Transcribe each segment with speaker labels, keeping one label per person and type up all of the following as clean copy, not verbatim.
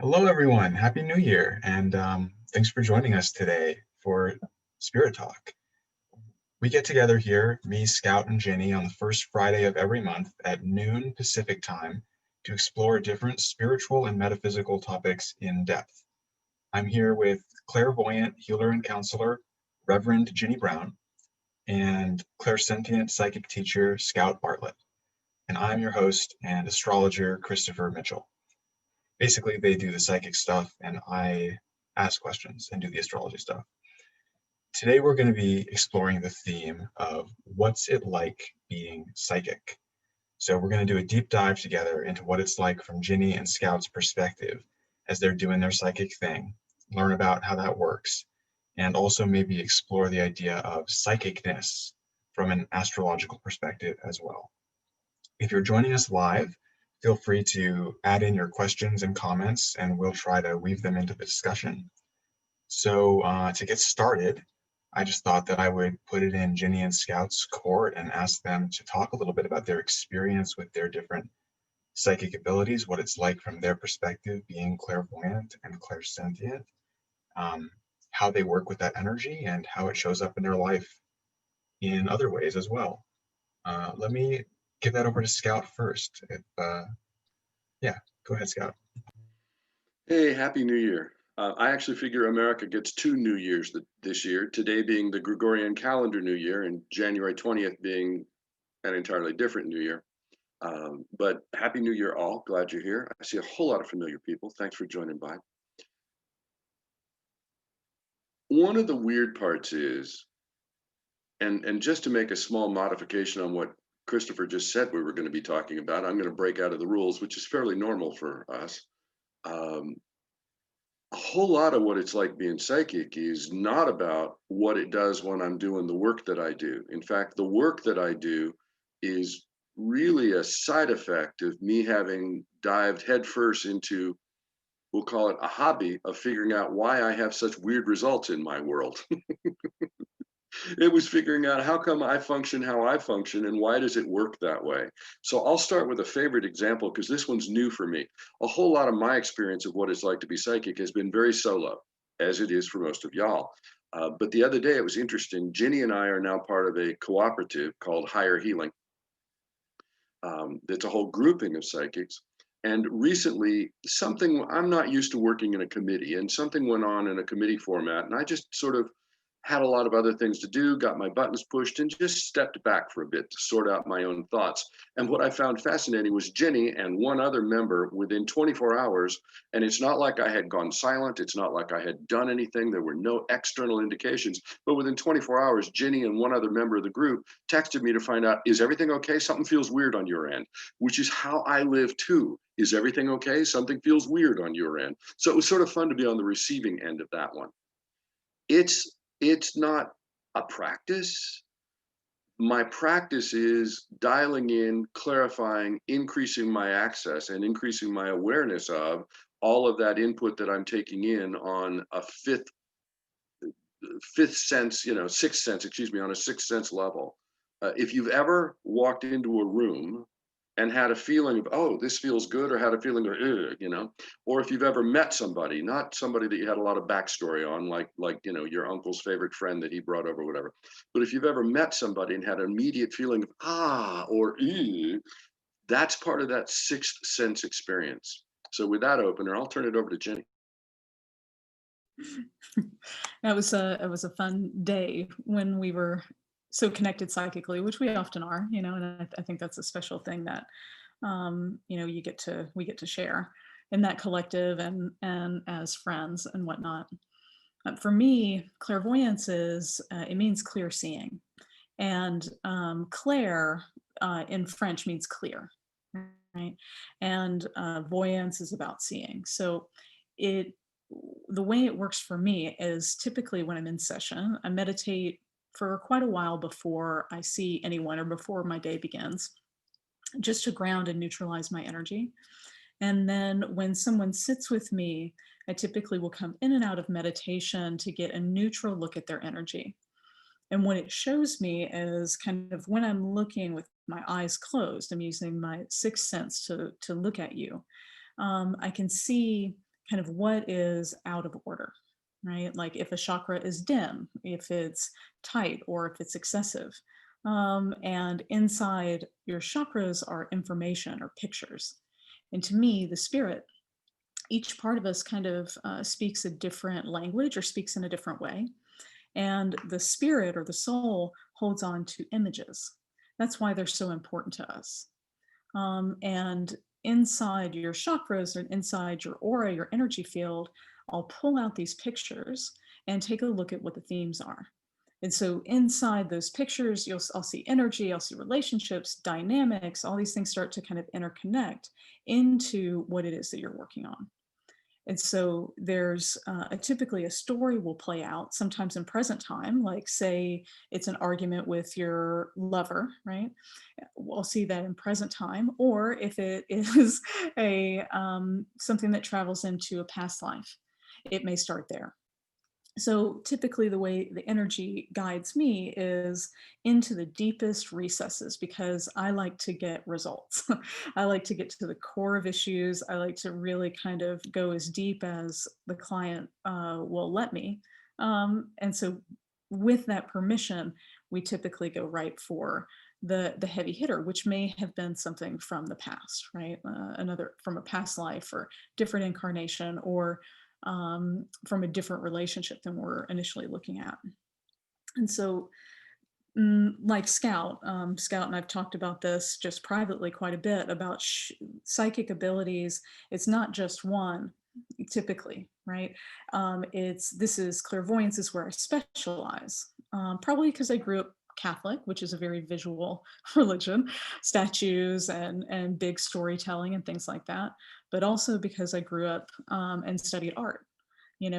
Speaker 1: Hello, everyone. Happy New Year. And thanks for joining us today for Spirit Talk. We get together here, me, Scout, and Jenny, on the first Friday of every month at noon Pacific time to explore different spiritual and metaphysical topics in depth. I'm here with clairvoyant healer and counselor, Reverend Ginny Brown, and clairsentient psychic teacher, Scout Bartlett. And I'm your host and astrologer, Christopher Mitchell. Basically, they do the psychic stuff and I ask questions and do the astrology stuff. Today, we're going to be exploring the theme of what's it like being psychic. So we're going to do a deep dive together into what it's like from Ginny and Scout's perspective as they're doing their psychic thing, learn about how that works, and also maybe explore the idea of psychicness from an astrological perspective as well. If you're joining us live, feel free to add in your questions and comments, and we'll try to weave them into the discussion. So to get started, I just thought that I would put it in Ginny and Scout's court and ask them to talk a little bit about their experience with their different psychic abilities, what it's like from their perspective being clairvoyant and clairsentient, um, how they work with that energy, and how it shows up in their life in other ways as well. Let me give that over to Scout first. Yeah, go ahead, Scout.
Speaker 2: Hey, Happy New Year. I actually figure America gets two New Years this year, today being the Gregorian calendar New Year and January 20th being an entirely different New Year. But Happy New Year all, glad you're here. I see a whole lot of familiar people. Thanks for joining by. One of the weird parts is, and just to make a small modification on what Christopher just said we were going to be talking about, I'm going to break out of the rules, which is fairly normal for us. A whole lot of what it's like being psychic is not about what it does when I'm doing the work that I do. In fact, the work that I do is really a side effect of me having dived headfirst into, we'll call it a hobby of figuring out why I have such weird results in my world. It was figuring out how come I function how I function and why does it work that way. So I'll start with a favorite example because this one's new for me. A whole lot of my experience of what it's like to be psychic has been very solo, as it is for most of y'all. But the other day it was interesting. Ginny and I are now part of a cooperative called Higher Healing. It's a whole grouping of psychics. And recently, something, I'm not used to working in a committee, and something went on in a committee format, and I just sort of had a lot of other things to do, got my buttons pushed, and just stepped back for a bit to sort out my own thoughts. And what I found fascinating was Ginny and one other member within 24 hours, and it's not like I had gone silent, it's not like I had done anything, there were no external indications, but within 24 hours, Ginny and one other member of the group texted me to find out, is everything okay? Something feels weird on your end, which is how I live too. Is everything okay? Something feels weird on your end. So it was sort of fun to be on the receiving end of that one. It's not a practice. My practice is dialing in, clarifying, increasing my access and increasing my awareness of all of that input that I'm taking in on a fifth sense, sixth sense, on a sixth sense level. If you've ever walked into a room and had a feeling of, oh, this feels good, or had a feeling of, or if you've ever met somebody, not somebody that you had a lot of backstory on, like your uncle's favorite friend that he brought over, whatever. But if you've ever met somebody and had an immediate feeling of or that's part of that sixth sense experience. So with that opener, I'll turn it over to Jenny.
Speaker 3: It was a fun day when we were so connected psychically, which we often are, and I think that's a special thing that we get to share in that collective and as friends and whatnot. For me, clairvoyance is it means clear seeing, and clair in French means clear, right? And voyance is about seeing. So the way it works for me is typically when I'm in session, I meditate for quite a while before I see anyone or before my day begins, just to ground and neutralize my energy. And then when someone sits with me, I typically will come in and out of meditation to get a neutral look at their energy. And what it shows me is kind of when I'm looking with my eyes closed, I'm using my sixth sense to look at you. I can see kind of what is out of order, right? Like if a chakra is dim, if it's tight, or if it's excessive. And inside your chakras are information or pictures. And to me, the spirit, each part of us kind of speaks a different language or speaks in a different way. And the spirit or the soul holds on to images. That's why they're so important to us. And inside your chakras and inside your aura, your energy field, I'll pull out these pictures and take a look at what the themes are. And so inside those pictures, I'll see energy, I'll see relationships, dynamics, all these things start to kind of interconnect into what it is that you're working on. And so there's typically a story will play out sometimes in present time, like say it's an argument with your lover, right? We'll see that in present time. Or if it is a something that travels into a past life, it may start there. So typically the way the energy guides me is into the deepest recesses, because I like to get results. I like to get to the core of issues. I like to really kind of go as deep as the client will let me. And so with that permission, we typically go right for the heavy hitter, which may have been something from the past, right? Another from a past life or different incarnation, or from a different relationship than we're initially looking at. And so, like Scout and I've talked about this just privately quite a bit about psychic abilities. It's not just one, typically, right? This is clairvoyance is where I specialize, probably because I grew up Catholic, which is a very visual religion, statues and big storytelling and things like that, but also because I grew up and studied art.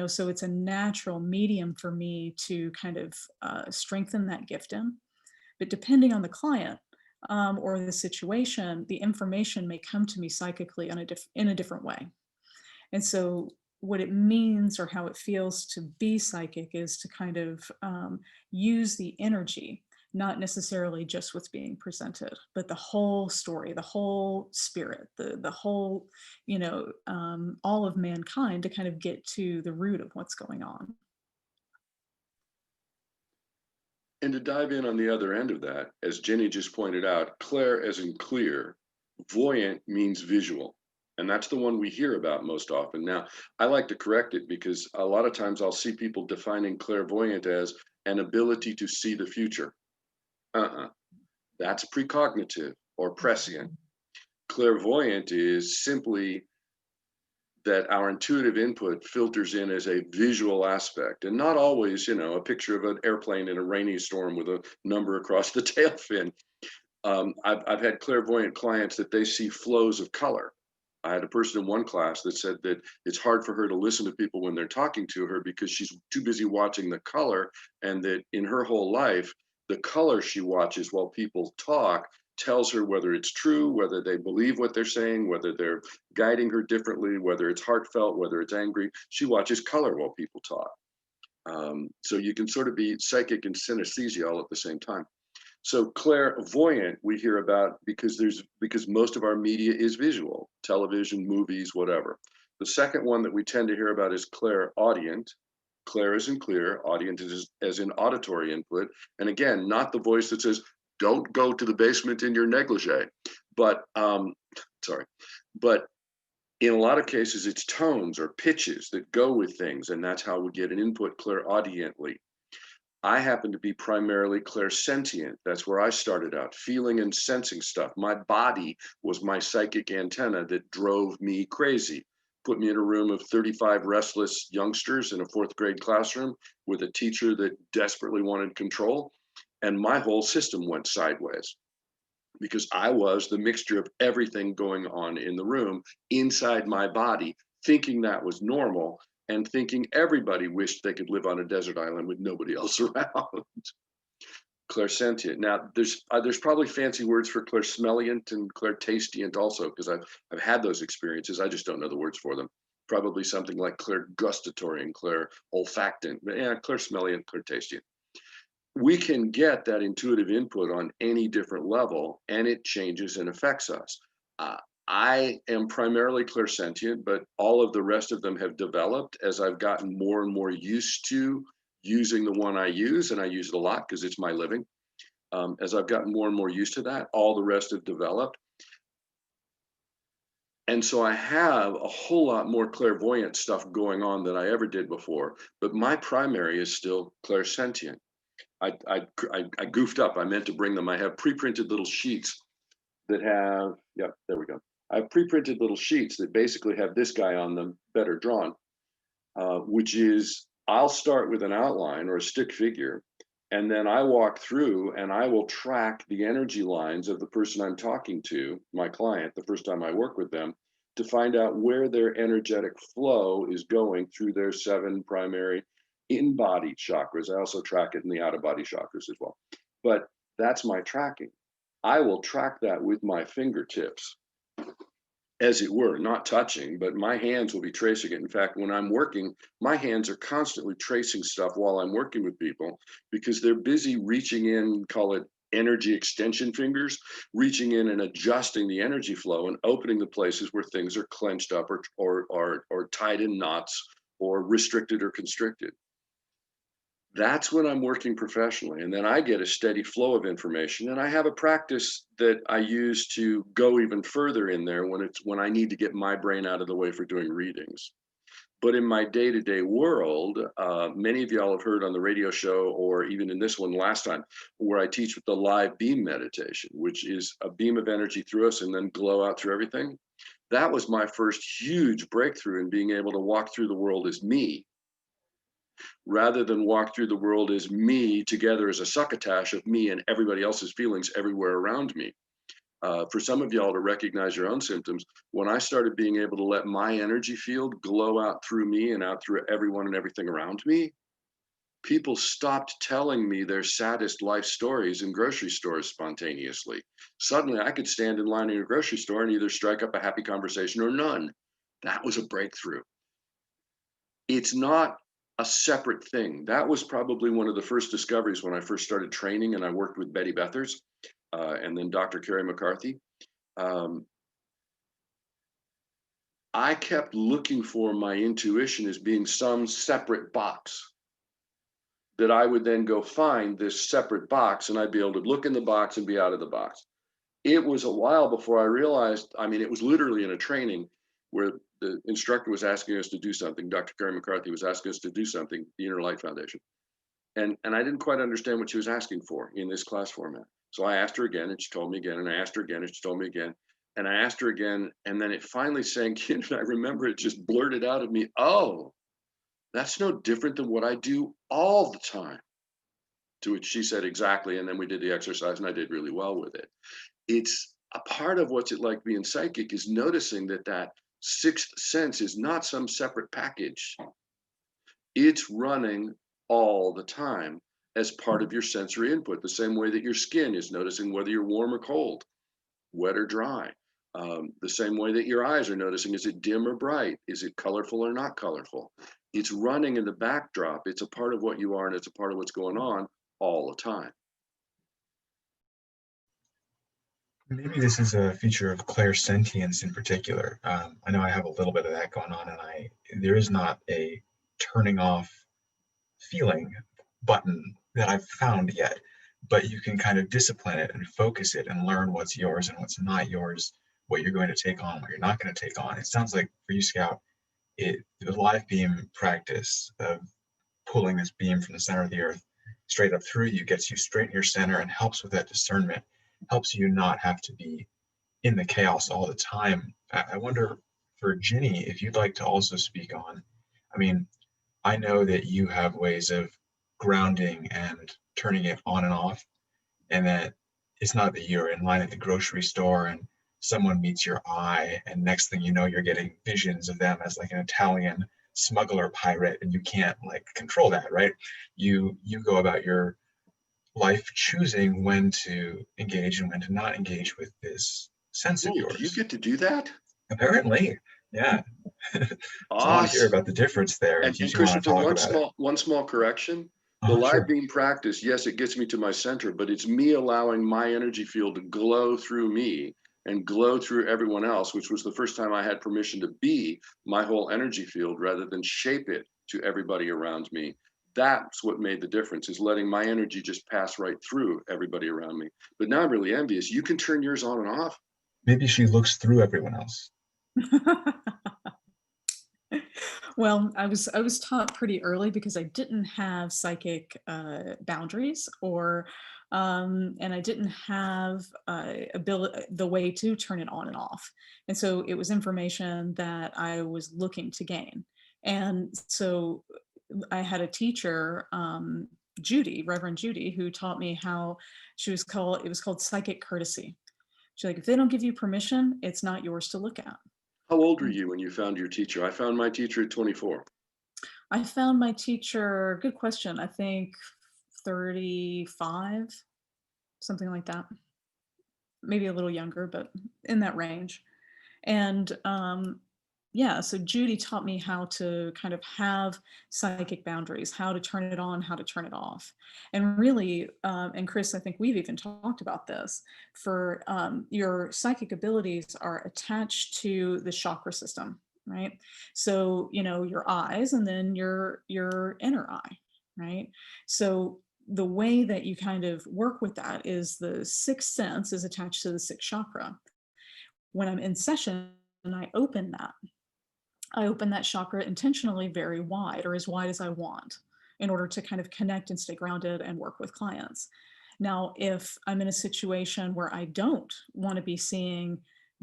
Speaker 3: So it's a natural medium for me to kind of strengthen that gift in. But depending on the client or the situation, the information may come to me psychically in a different way. And so what it means or how it feels to be psychic is to kind of use the energy, not necessarily just what's being presented, but the whole story, the whole spirit, the whole, all of mankind, to kind of get to the root of what's going on.
Speaker 2: And to dive in on the other end of that, as Jenny just pointed out, clair as in clear, voyant means visual. And that's the one we hear about most often. Now, I like to correct it because a lot of times I'll see people defining clairvoyant as an ability to see the future. That's precognitive or prescient. Clairvoyant is simply that our intuitive input filters in as a visual aspect, and not always, a picture of an airplane in a rainy storm with a number across the tail fin. I've had clairvoyant clients that they see flows of color. I had a person in one class that said that it's hard for her to listen to people when they're talking to her because she's too busy watching the color, and that in her whole life, the color she watches while people talk tells her whether it's true, whether they believe what they're saying, whether they're guiding her differently, whether it's heartfelt, whether it's angry. She watches color while people talk. So you can sort of be psychic and synesthesia all at the same time. So clairvoyant we hear about because most of our media is visual, television, movies, whatever. The second one that we tend to hear about is clairaudient. Clair as in clear, audient is as in auditory input. And again, not the voice that says, don't go to the basement in your negligee. But, but in a lot of cases, it's tones or pitches that go with things. And that's how we get an input clairaudiently. I happen to be primarily clairsentient. That's where I started out, feeling and sensing stuff. My body was my psychic antenna that drove me crazy. Put me in a room of 35 restless youngsters in a 4th grade classroom with a teacher that desperately wanted control. And my whole system went sideways because I was the mixture of everything going on in the room inside my body, thinking that was normal and thinking everybody wished they could live on a desert island with nobody else around. Clairsentient. Now, there's probably fancy words for clairsmellient and clairtastient also, because I've had those experiences. I just don't know the words for them. Probably something like clairgustatory and clairolfactant. But yeah, clairsmellient, clairtastient. We can get that intuitive input on any different level, and it changes and affects us. I am primarily clairsentient, but all of the rest of them have developed as I've gotten more and more used to using the one I use, and I use it a lot because it's my living. As I've gotten more and more used to that, all the rest have developed. And so I have a whole lot more clairvoyant stuff going on than I ever did before, but my primary is still clairsentient. I goofed up. I meant to bring them. I have pre-printed little sheets that have, yeah, there we go. I have pre-printed little sheets that basically have this guy on them, better drawn, which is, I'll start with an outline or a stick figure, and then I walk through and I will track the energy lines of the person I'm talking to, my client, the first time I work with them, to find out where their energetic flow is going through their 7 primary in-body chakras. I also track it in the out-of-body chakras as well. But that's my tracking. I will track that with my fingertips, as it were, not touching, but my hands will be tracing it. In fact, when I'm working, my hands are constantly tracing stuff while I'm working with people because they're busy reaching in, call it energy extension fingers, reaching in and adjusting the energy flow and opening the places where things are clenched up or tied in knots or restricted or constricted. That's when I'm working professionally. And then I get a steady flow of information. And I have a practice that I use to go even further in there when I need to get my brain out of the way for doing readings. But in my day-to-day world, many of y'all have heard on the radio show, or even in this one last time, where I teach with the live beam meditation, which is a beam of energy through us and then glow out through everything. That was my first huge breakthrough in being able to walk through the world as me, rather than walk through the world as me together as a succotash of me and everybody else's feelings everywhere around me. For some of y'all to recognize your own symptoms, when I started being able to let my energy field glow out through me and out through everyone and everything around me, people stopped telling me their saddest life stories in grocery stores spontaneously. Suddenly I could stand in line in a grocery store and either strike up a happy conversation or none. That was a breakthrough. It's not a separate thing. That was probably one of the first discoveries when I first started training and I worked with Betty Bethers and then Dr. Carrie McCarthy. I kept looking for my intuition as being some separate box that I would then go find this separate box and I'd be able to look in the box and be out of the box. It was a while before I realized, I mean, it was literally in a training where the instructor was asking us to do something. Dr. Carrie McCarthy was asking us to do something, the Inner Light Foundation. And I didn't quite understand what she was asking for in this class format. So I asked her again and she told me again, and I asked her again and she told me again. And I asked her again, and then it finally sank in, and I remember it just blurted out of me, oh, that's no different than what I do all the time. To which she said, exactly. And then we did the exercise and I did really well with it. It's a part of what's it like being psychic is noticing that that 6th sense is not some separate package. It's running all the time as part of your sensory input, the same way that your skin is noticing whether you're warm or cold, wet or dry. The same way that your eyes are noticing, is it dim or bright? Is it colorful or not colorful? It's running in the backdrop. It's a part of what you are and it's a part of what's going on all the time.
Speaker 1: Maybe this is a feature of clairsentience in particular. I know I have a little bit of that going on, and there is not a turning off feeling button that I've found yet, but you can kind of discipline it and focus it and learn what's yours and what's not yours, what you're going to take on, what you're not going to take on. It sounds like for you, Scout, the live beam practice of pulling this beam from the center of the earth straight up through you gets you straight in your center and helps with that discernment, helps you not have to be in the chaos all the time. I wonder for Ginny, if you'd like to also speak on, I mean, I know that you have ways of grounding and turning it on and off, and that it's not that you're in line at the grocery store and someone meets your eye and next thing you know you're getting visions of them as like an Italian smuggler pirate and you can't like control that, right? You go about your life choosing when to engage and when to not engage with this sense of yours.
Speaker 2: Do you get to do that?
Speaker 1: Apparently, yeah. So I want to hear about the difference there.
Speaker 2: And Christopher, one small correction. The live beam practice, yes, it gets me to my center, but it's me allowing my energy field to glow through me and glow through everyone else, which was the first time I had permission to be my whole energy field rather than shape it to everybody around me. That's what made the difference, is letting my energy just pass right through everybody around me. But now I'm really envious. You can turn yours on and off.
Speaker 1: Maybe she looks through everyone else.
Speaker 3: Well, I was taught pretty early because I didn't have psychic boundaries, or and I didn't have the way to turn it on and off, and so it was information that I was looking to gain. And so I had a teacher, Judy, Reverend Judy, who taught me how it was called psychic courtesy. She's like, if they don't give you permission, it's not yours to look at.
Speaker 2: How old were you when you found your teacher? I found my teacher at 24.
Speaker 3: I found my teacher, good question, I think 35, something like that. Maybe a little younger, but in that range. And yeah, so Judy taught me how to kind of have psychic boundaries, how to turn it on, how to turn it off. And really, and Chris, I think we've even talked about this, for your psychic abilities are attached to the chakra system, right? So, your eyes and then your inner eye, right? So the way that you kind of work with that is the sixth sense is attached to the sixth chakra. When I'm in session, I open that. I open that chakra intentionally very wide, or as wide as I want, in order to kind of connect and stay grounded and work with clients. Now, if I'm in a situation where I don't want to be seeing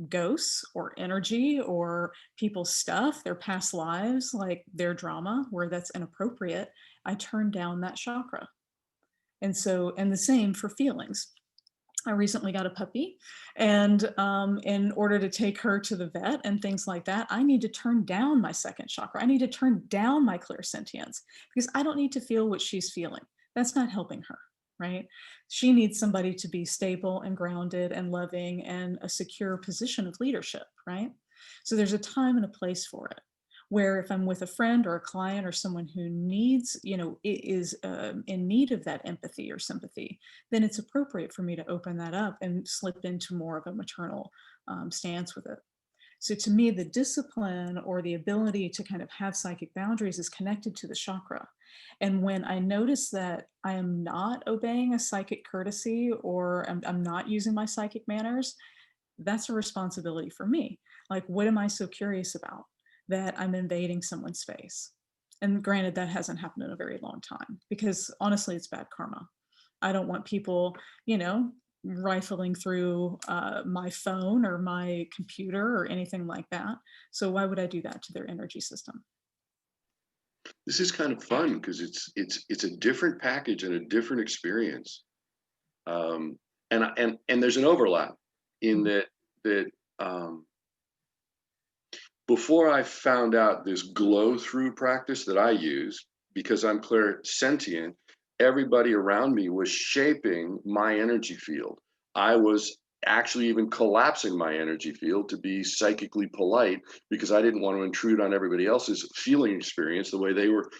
Speaker 3: ghosts or energy or people's stuff, their past lives, like their drama, where that's inappropriate, I turn down that chakra. And the same for feelings. I recently got a puppy, and in order to take her to the vet and things like that, I need to turn down my second chakra. I need to turn down my clairsentience, because I don't need to feel what she's feeling. That's not helping her, right? She needs somebody to be stable and grounded and loving and a secure position of leadership, right? So there's a time and a place for it. Where if I'm with a friend or a client or someone who needs, is in need of that empathy or sympathy, then it's appropriate for me to open that up and slip into more of a maternal stance with it. So to me, the discipline or the ability to kind of have psychic boundaries is connected to the chakra. And when I notice that I am not obeying a psychic courtesy, or I'm not using my psychic manners, that's a responsibility for me. Like, what am I so curious about that I'm invading someone's space? And granted, that hasn't happened in a very long time, because honestly, it's bad karma. I don't want people, rifling through my phone or my computer or anything like that. So why would I do that to their energy system?
Speaker 2: This is kind of fun because it's a different package and a different experience. And there's an overlap in that before I found out this glow through practice that I use, because I'm clairsentient, everybody around me was shaping my energy field. I was actually even collapsing my energy field to be psychically polite, because I didn't want to intrude on everybody else's feeling experience the way they were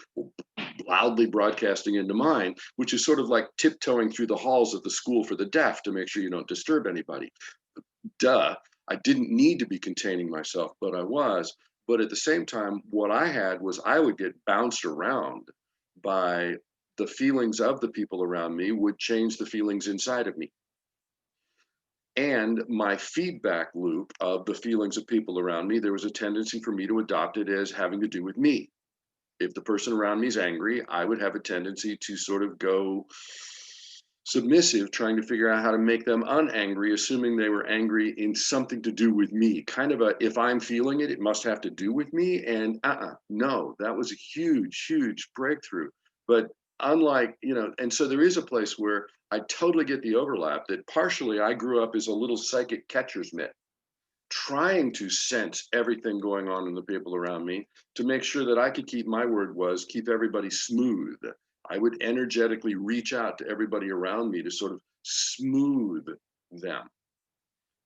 Speaker 2: loudly broadcasting into mine, which is sort of like tiptoeing through the halls of the school for the deaf to make sure you don't disturb anybody. Duh. I didn't need to be containing myself, but I was. But at the same time, what I had was I would get bounced around by the feelings of the people around me, would change the feelings inside of me. And my feedback loop of the feelings of people around me, there was a tendency for me to adopt it as having to do with me. If the person around me is angry, I would have a tendency to sort of go submissive, trying to figure out how to make them unangry, assuming they were angry in something to do with me. Kind of a, if I'm feeling it, it must have to do with me. And no, that was a huge, huge breakthrough. But unlike, and so there is a place where I totally get the overlap, that partially I grew up as a little psychic catcher's mitt, trying to sense everything going on in the people around me to make sure that I could keep, my word was, keep everybody smooth. I would energetically reach out to everybody around me to sort of smooth them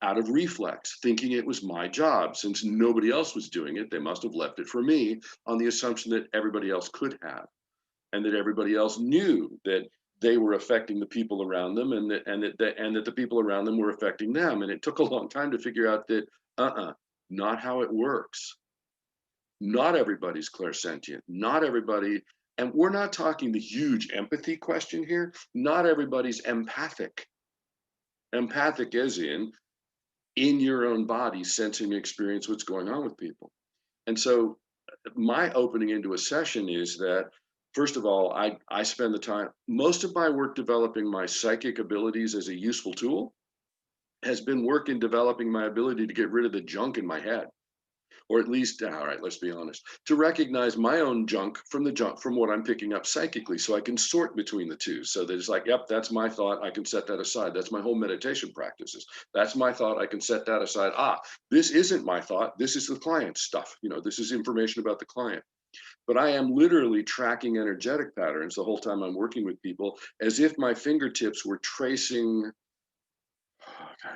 Speaker 2: out of reflex, thinking it was my job. Since nobody else was doing it, they must have left it for me, on the assumption that everybody else could have, and that everybody else knew that they were affecting the people around them, and that the people around them were affecting them. And it took a long time to figure out that not how it works. Not everybody's clairsentient. Not everybody, and we're not talking the huge empathy question here. Not everybody's empathic. Empathic as in your own body, sensing and experience what's going on with people. And so my opening into a session is that, first of all, I spend the time, most of my work developing my psychic abilities as a useful tool has been work in developing my ability to get rid of the junk in my head. Or at least, all right, let's be honest, to recognize my own junk from what I'm picking up psychically, so I can sort between the two. So that it's like, yep, that's my thought, I can set that aside. That's my whole meditation practices. That's my thought, I can set that aside. This isn't my thought, this is the client's stuff. This is information about the client. But I am literally tracking energetic patterns the whole time I'm working with people, as if my fingertips were tracing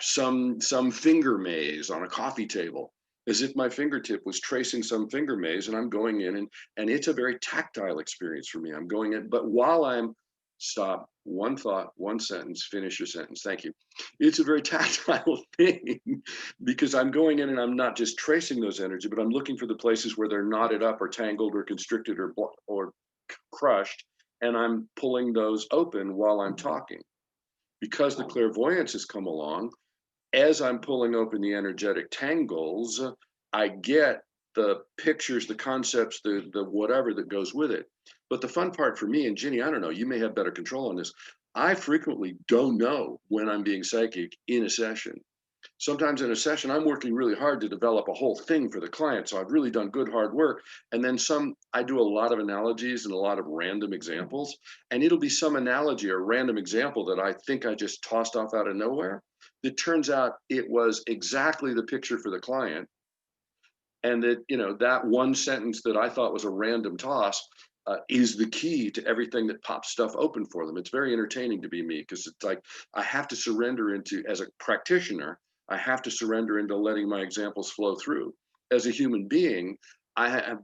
Speaker 2: some finger maze on a coffee table, as if my fingertip was tracing some finger maze, and I'm going in, and it's a very tactile experience for me. I'm going in, but while I'm stop, one thought, one sentence, finish your sentence, thank you. It's a very tactile thing, because I'm going in and I'm not just tracing those energy, but I'm looking for the places where they're knotted up or tangled or constricted or crushed, and I'm pulling those open while I'm talking. Because the clairvoyance has come along, as I'm pulling open the energetic tangles, I get the pictures, the concepts, the whatever that goes with it. But the fun part for me, and Ginny, I don't know, you may have better control on this. I frequently don't know when I'm being psychic in a session. Sometimes in a session, I'm working really hard to develop a whole thing for the client. So I've really done good, hard work. And then I do a lot of analogies and a lot of random examples. And it'll be some analogy or random example that I think I just tossed off out of nowhere. It turns out it was exactly the picture for the client. And that, that one sentence that I thought was a random toss is the key to everything that pops stuff open for them. It's very entertaining to be me, because it's like I have to surrender into, as a practitioner, I have to surrender into letting my examples flow through. As a human being, I have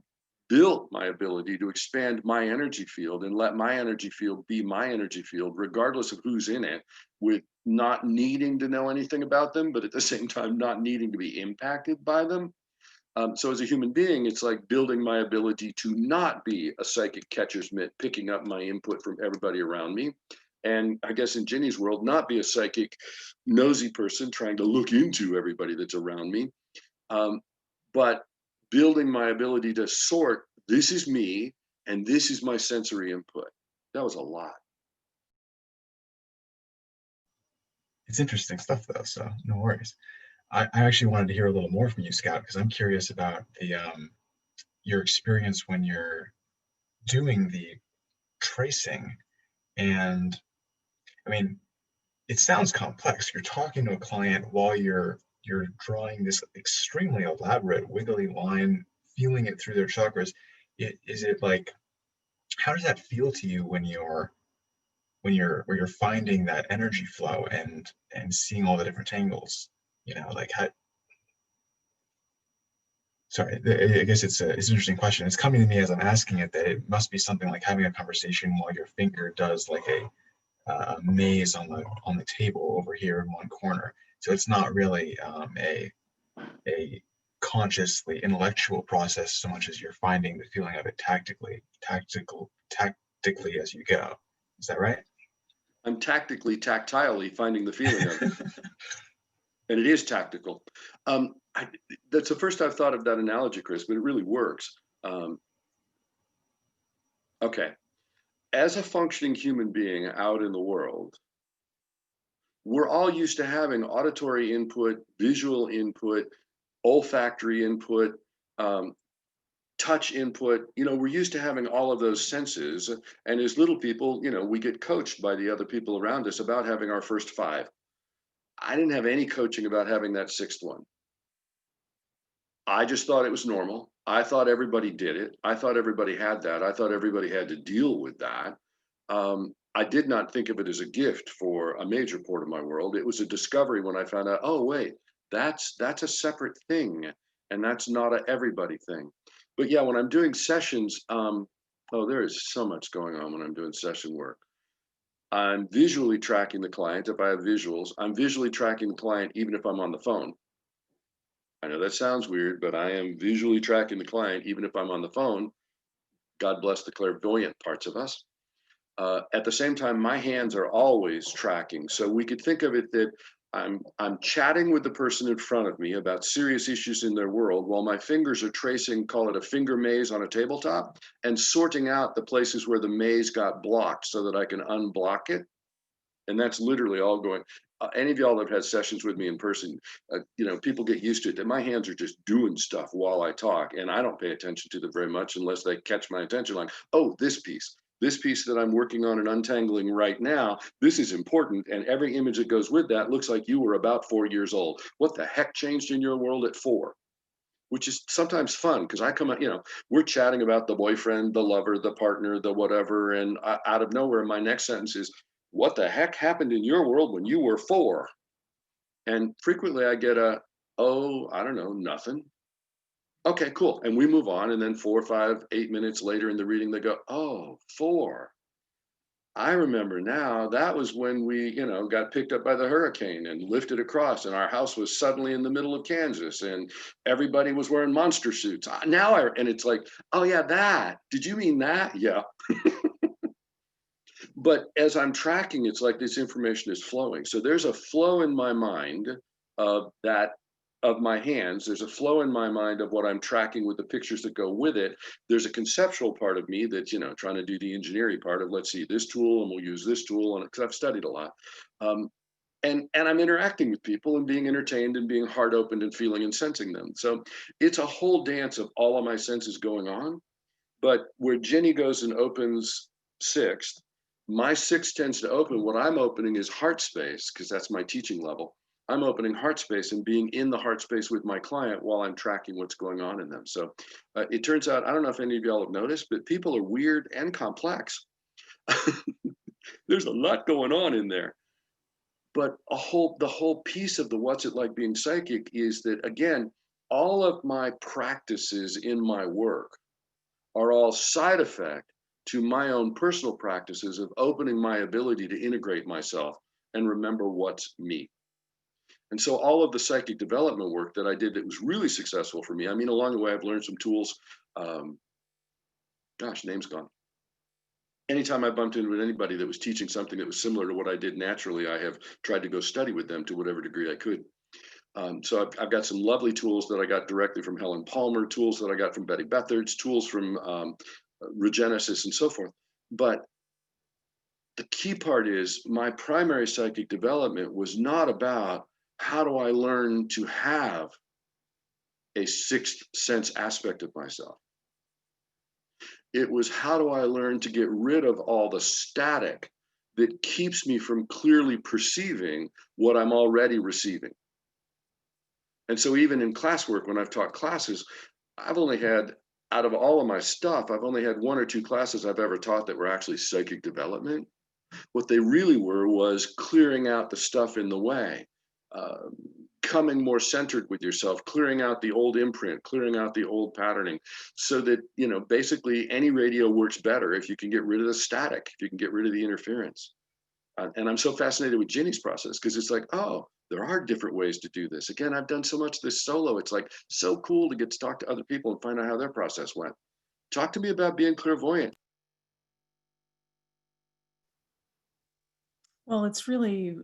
Speaker 2: built my ability to expand my energy field and let my energy field be my energy field, regardless of who's in it, with not needing to know anything about them, but at the same time, not needing to be impacted by them. So as a human being, it's like building my ability to not be a psychic catcher's mitt, picking up my input from everybody around me. And I guess in Ginny's world, not be a psychic nosy person trying to look into everybody that's around me, but building my ability to sort, this is me and this is my sensory input. That was a lot.
Speaker 1: It's interesting stuff though, so no worries. I actually wanted to hear a little more from you, Scout, because I'm curious about your experience when you're doing the tracing. And I mean, it sounds complex. You're talking to a client while you're drawing this extremely elaborate wiggly line, feeling it through their chakras. Is it like, how does that feel to you when you're finding that energy flow and seeing all the different angles? Like how, sorry, I guess it's an interesting question. It's coming to me as I'm asking it that it must be something like having a conversation while your finger does like a maze on the table over here in one corner. So it's not really a consciously intellectual process so much as you're finding the feeling of it tactically as you go. Is that right?
Speaker 2: I'm tactilely finding the feeling of it. And it is tactical. That's the first I've thought of that analogy, Chris, but it really works. Okay. As a functioning human being out in the world, we're all used to having auditory input, visual input, olfactory input, touch input. We're used to having all of those senses. And as little people, we get coached by the other people around us about having our first five. I didn't have any coaching about having that sixth one. I just thought it was normal. I thought everybody did it. I thought everybody had that. I thought everybody had to deal with that. I did not think of it as a gift for a major part of my world. It was a discovery when I found out, oh, wait, that's a separate thing. And that's not a everybody thing. But yeah, when I'm doing sessions, there is so much going on when I'm doing session work. I'm visually tracking the client. If I have visuals, I'm visually tracking the client even if I'm on the phone. I know that sounds weird, but I am visually tracking the client even if I'm on the phone. God bless the clairvoyant parts of us. At the same time, my hands are always tracking. So we could think of it that I'm chatting with the person in front of me about serious issues in their world while my fingers are tracing, call it a finger maze on a tabletop, and sorting out the places where the maze got blocked so that I can unblock it. And that's literally all going. Any of y'all that have had sessions with me in person, people get used to it that my hands are just doing stuff while I talk, and I don't pay attention to them very much unless they catch my attention. Like, oh, this piece that I'm working on and untangling right now, this is important, and every image that goes with that looks like you were about 4 years old. What the heck changed in your world at 4? Which is sometimes fun because I come out, we're chatting about the boyfriend, the lover, the partner, the whatever, and out of nowhere, my next sentence is, what the heck happened in your world when you were 4? And frequently I get oh, I don't know, nothing. Okay, cool. And we move on. And then 4, 5, 8 minutes later in the reading, they go, oh, 4. I remember now that was when we, got picked up by the hurricane and lifted across, and our house was suddenly in the middle of Kansas, and everybody was wearing monster suits. And it's like, oh yeah, that. Did you mean that? Yeah. But as I'm tracking, it's like this information is flowing. So there's a flow in my mind of that, of my hands. There's a flow in my mind of what I'm tracking with the pictures that go with it. There's a conceptual part of me that's, trying to do the engineering part of, let's see this tool and we'll use this tool, and because I've studied a lot. And I'm interacting with people and being entertained and being heart opened and feeling and sensing them. So it's a whole dance of all of my senses going on. But where Ginny goes and opens sixth, my sixth tends to open. What I'm opening is heart space, because that's my teaching level. I'm opening heart space and being in the heart space with my client while I'm tracking what's going on in them. So it turns out, I don't know if any of y'all have noticed, but people are weird and complex. There's a lot going on in there. But the whole piece of the what's it like being psychic is that, again, all of my practices in my work are all side effect to my own personal practices of opening my ability to integrate myself and remember what's me. And so all of the psychic development work that I did that was really successful for me, I mean, along the way, I've learned some tools. Name's gone. Anytime I bumped into anybody that was teaching something that was similar to what I did naturally, I have tried to go study with them to whatever degree I could. So I've got some lovely tools that I got directly from Helen Palmer, tools that I got from Betty Bethards, tools from Regenesis and so forth. But the key part is my primary psychic development was not about how do I learn to have a sixth sense aspect of myself. It was how do I learn to get rid of all the static that keeps me from clearly perceiving what I'm already receiving. And so even in classwork, when I've taught classes, I've only had, out of all of my stuff, I've only had 1 or 2 classes I've ever taught that were actually psychic development. What they really were was clearing out the stuff in the way, coming more centered with yourself, clearing out the old imprint, clearing out the old patterning, so that, basically any radio works better if you can get rid of the static, if you can get rid of the interference. And I'm so fascinated with Ginny's process because it's like, oh, there are different ways to do this. Again, I've done so much of this solo. It's like so cool to get to talk to other people and find out how their process went. Talk to me about being clairvoyant.
Speaker 3: Well, it's really,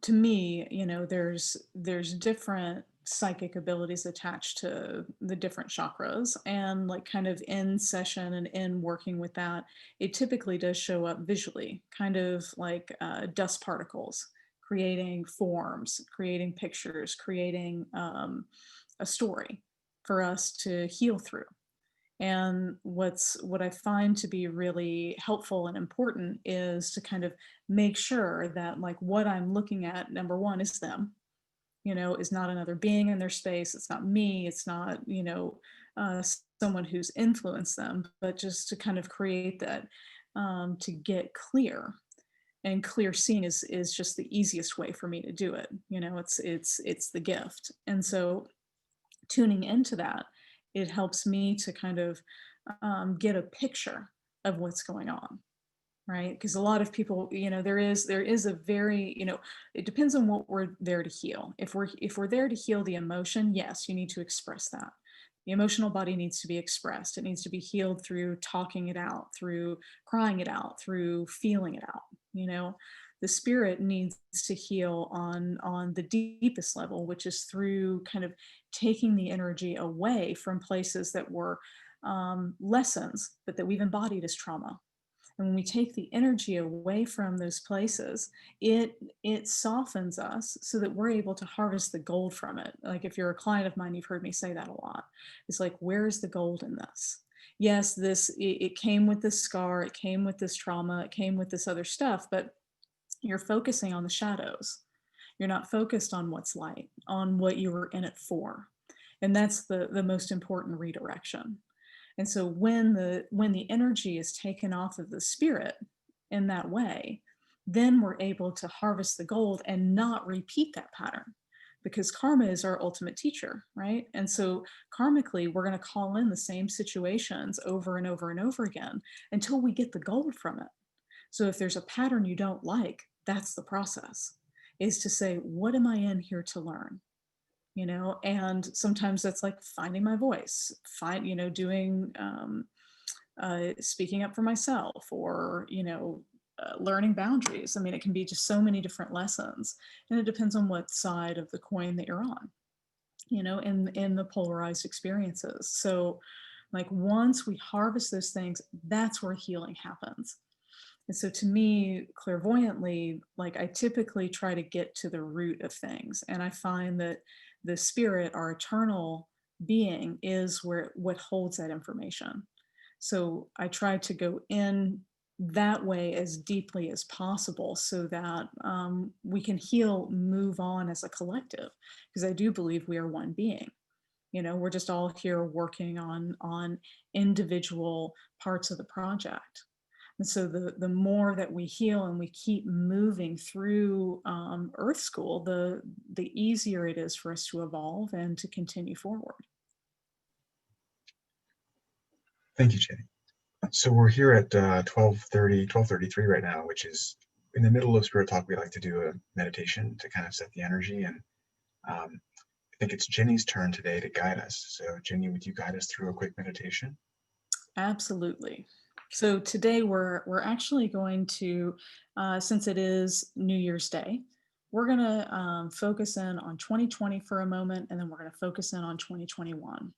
Speaker 3: to me, there's different psychic abilities attached to the different chakras, and like kind of in session and in working with that, it typically does show up visually, kind of like dust particles, creating forms, creating pictures, creating a story for us to heal through. And what I find to be really helpful and important is to kind of make sure that like what I'm looking at, number one, is them, is not another being in their space. It's not me. It's not, uh, someone who's influenced them, but just to kind of create that, to get clear. And clear seeing is just the easiest way for me to do it. It's the gift. And so tuning into that, it helps me to kind of get a picture of what's going on. right? Because a lot of people, there is a very, it depends on what we're there to heal. If we're there to heal the emotion, yes, you need to express that. The emotional body needs to be expressed. It needs to be healed through talking it out, through crying it out, through feeling it out. The spirit needs to heal on the deepest level, which is through kind of taking the energy away from places that were lessons, but that we've embodied as trauma. And when we take the energy away from those places, it softens us so that we're able to harvest the gold from it. Like if you're a client of mine, you've heard me say that a lot. It's like, where's the gold in this? Yes, it came with this scar, it came with this trauma, it came with this other stuff, but you're focusing on the shadows. You're not focused on what's light, on what you were in it for. And that's the most important redirection. And so when the energy is taken off of the spirit in that way, then we're able to harvest the gold and not repeat that pattern, because karma is our ultimate teacher, right? And so karmically, we're going to call in the same situations over and over and over again until we get the gold from it. So if there's a pattern you don't like, that's the process, is to say, what am I in here to learn? And sometimes that's like finding my voice, doing, speaking up for myself, or, learning boundaries. I mean, it can be just so many different lessons, and it depends on what side of the coin that you're on, in the polarized experiences. So like once we harvest those things, that's where healing happens. And so to me, clairvoyantly, like I typically try to get to the root of things. And I find that the spirit, our eternal being, is what holds that information. So I try to go in that way as deeply as possible so that we can heal, move on as a collective, because I do believe we are one being. We're just all here working on individual parts of the project. And so the more that we heal and we keep moving through Earth School, the easier it is for us to evolve and to continue forward.
Speaker 1: Thank you, Jenny. So we're here at 12:33 right now, which is in the middle of Spirit Talk. We like to do a meditation to kind of set the energy. And I think it's Jenny's turn today to guide us. So Jenny, would you guide us through a quick meditation?
Speaker 3: Absolutely. So today we're actually going to, since it is New Year's Day, we're going to focus in on 2020 for a moment, and then we're going to focus in on 2021.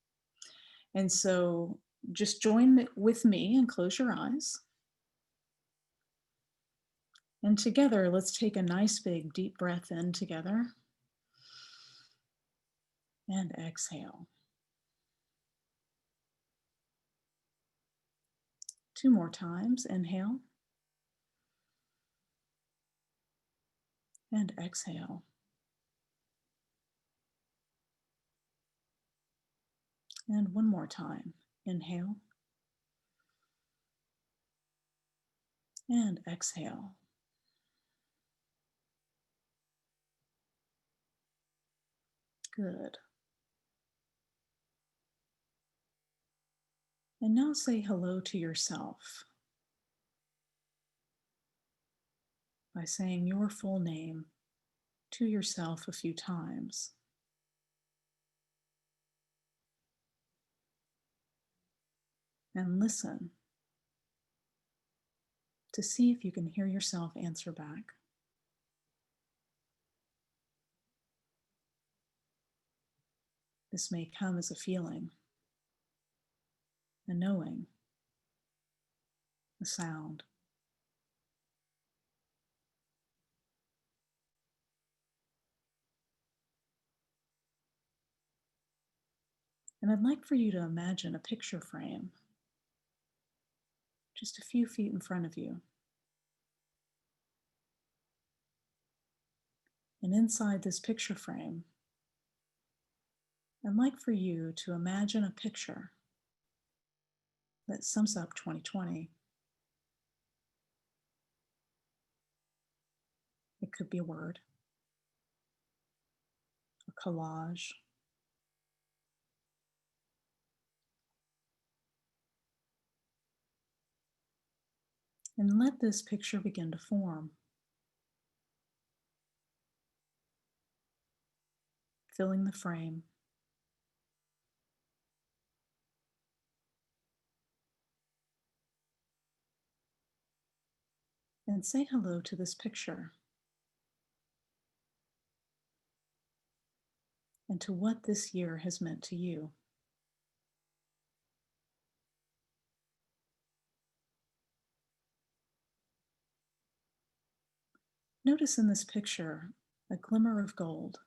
Speaker 3: And so just join with me and close your eyes. And together, let's take a nice big deep breath in together and exhale. 2 more times. Inhale and exhale. And 1 more time. Inhale and exhale. Good. And now say hello to yourself by saying your full name to yourself a few times. And listen to see if you can hear yourself answer back. This may come as a feeling, a knowing, a sound. And I'd like for you to imagine a picture frame just a few feet in front of you. And inside this picture frame, I'd like for you to imagine a picture that sums up 2020. It could be a word, a collage, And let this picture begin to form, filling the frame. And say hello to this picture and to what this year has meant to you. Notice in this picture a glimmer of gold.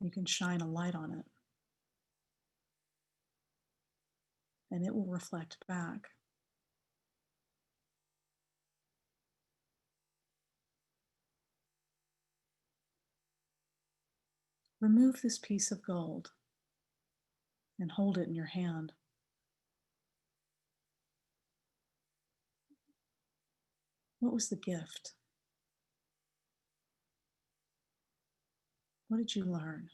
Speaker 3: You can shine a light on it, and it will reflect back. Remove this piece of gold and hold it in your hand. What was the gift? What did you learn?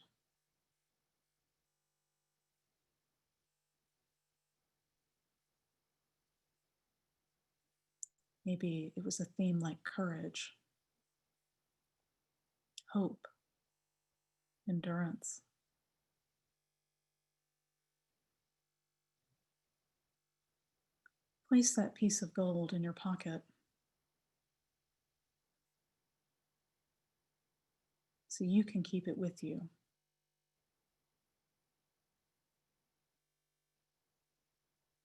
Speaker 3: Maybe it was a theme like courage, hope, endurance. Place that piece of gold in your pocket so you can keep it with you.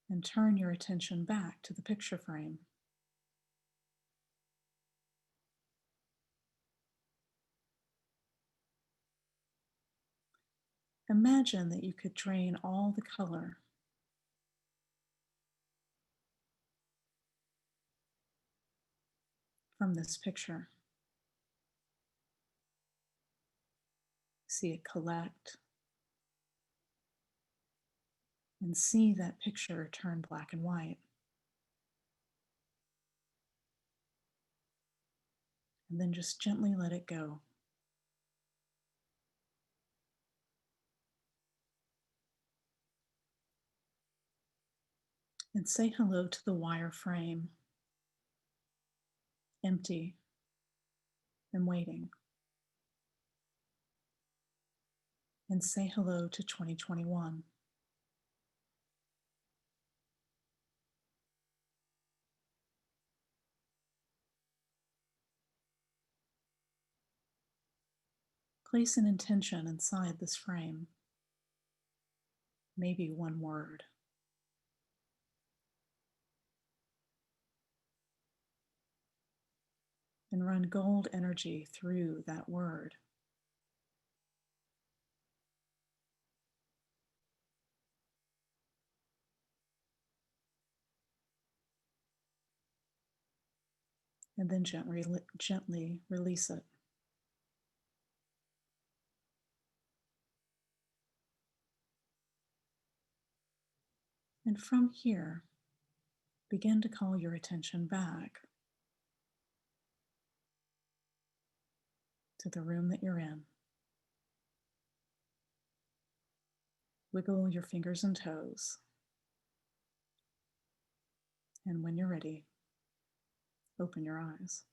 Speaker 3: And turn your attention back to the picture frame. Imagine that you could drain all the color from this picture. See it collect and see that picture turn black and white. And then just gently let it go. And say hello to the wire frame, empty and waiting. And say hello to 2021. Place an intention inside this frame, maybe one word. And run gold energy through that word. And then gently release it. And from here, begin to call your attention back to the room that you're in. Wiggle your fingers and toes. And when you're ready, open your eyes.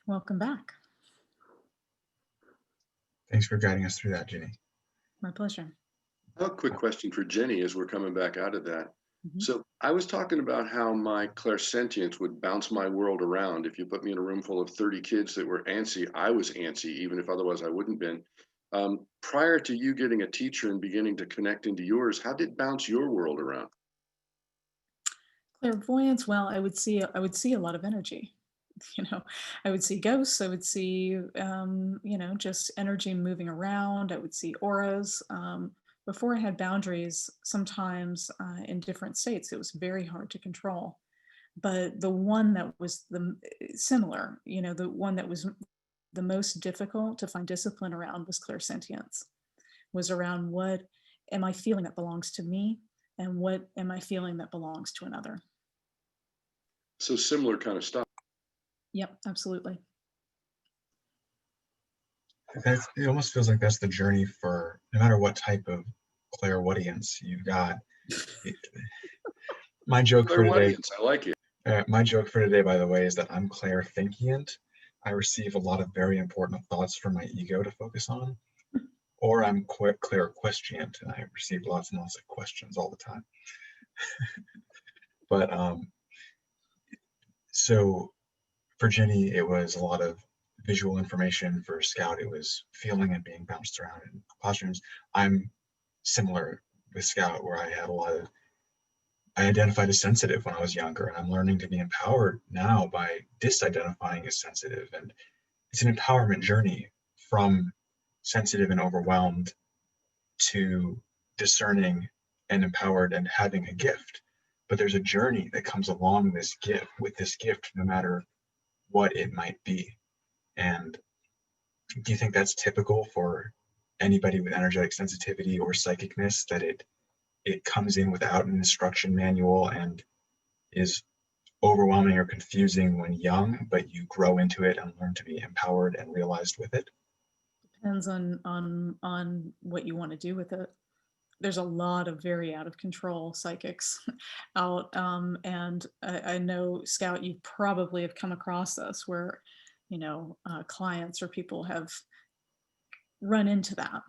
Speaker 3: Welcome back.
Speaker 1: Thanks for guiding us through that, Ginny.
Speaker 3: My pleasure.
Speaker 2: A quick question for Jenny as we're coming back out of that.
Speaker 3: Mhm.
Speaker 2: So I was talking about how my clairsentience would bounce my world around. If you put me in a room full of 30 kids that were antsy, I was antsy, even if otherwise I wouldn't been. Prior to you getting a teacher and beginning to connect into yours, how did it bounce your world around?
Speaker 3: Clairvoyance, well, I would see a lot of energy. I would see ghosts. I would see just energy moving around. I would see auras. Before I had boundaries, sometimes in different states, it was very hard to control. But the one that was the similar, the one that was the most difficult to find discipline around was clairsentience. Was around what am I feeling that belongs to me, and what am I feeling that belongs to another.
Speaker 2: So similar kind of stuff.
Speaker 3: Yep, absolutely.
Speaker 1: it almost feels like that's the journey for no matter what type of clairaudience you've got. It- My joke for today,
Speaker 2: Clairaudience, I like it.
Speaker 1: by the way, is that I'm clairthinkient. I receive a lot of very important thoughts from my ego to focus on, or I'm clairquestionant, and I receive lots and lots of questions all the time. But so for Ginny, it was a lot of visual information. For Scout, it was feeling and being bounced around in classrooms. I'm similar with Scout, where I identified as sensitive when I was younger, and I'm learning to be empowered now by disidentifying as sensitive. And it's an empowerment journey from sensitive and overwhelmed to discerning and empowered and having a gift. But there's a journey that comes along this gift, no matter what it might be. And do you think that's typical for anybody with energetic sensitivity or psychicness, that it comes in without an instruction manual and is overwhelming or confusing when young, but you grow into it and learn to be empowered and realized with it?
Speaker 3: Depends on what you want to do with it. There's a lot of very out of control psychics out, and I know, Scout, you probably have come across this where, clients or people have run into that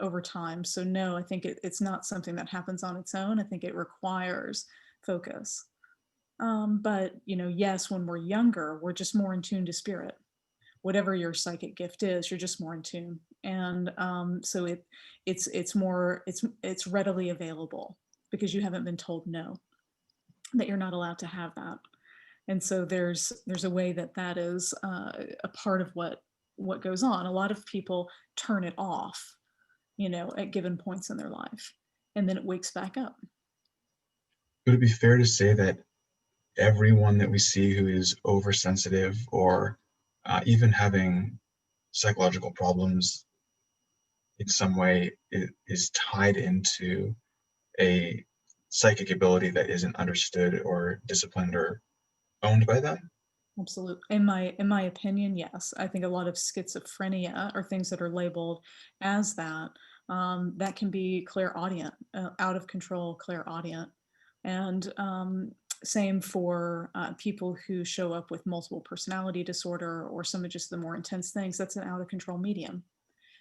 Speaker 3: over time. So no, I think it's not something that happens on its own. I think it requires focus. But yes, when we're younger, we're just more in tune to spirit. Whatever your psychic gift is, you're just more in tune, and so it's readily available because you haven't been told no, that you're not allowed to have that. And so there's a way that is a part of what goes on. A lot of people turn it off, at given points in their life, and then it wakes back up.
Speaker 1: Would it be fair to say that everyone that we see who is oversensitive or even having psychological problems in some way is tied into a psychic ability that isn't understood or disciplined or owned by them?
Speaker 3: Absolutely. In my opinion, yes. I think a lot of schizophrenia or things that are labeled as that, that can be clairaudient, out of control clairaudient. And same for people who show up with multiple personality disorder or some of just the more intense things. That's an out of control medium.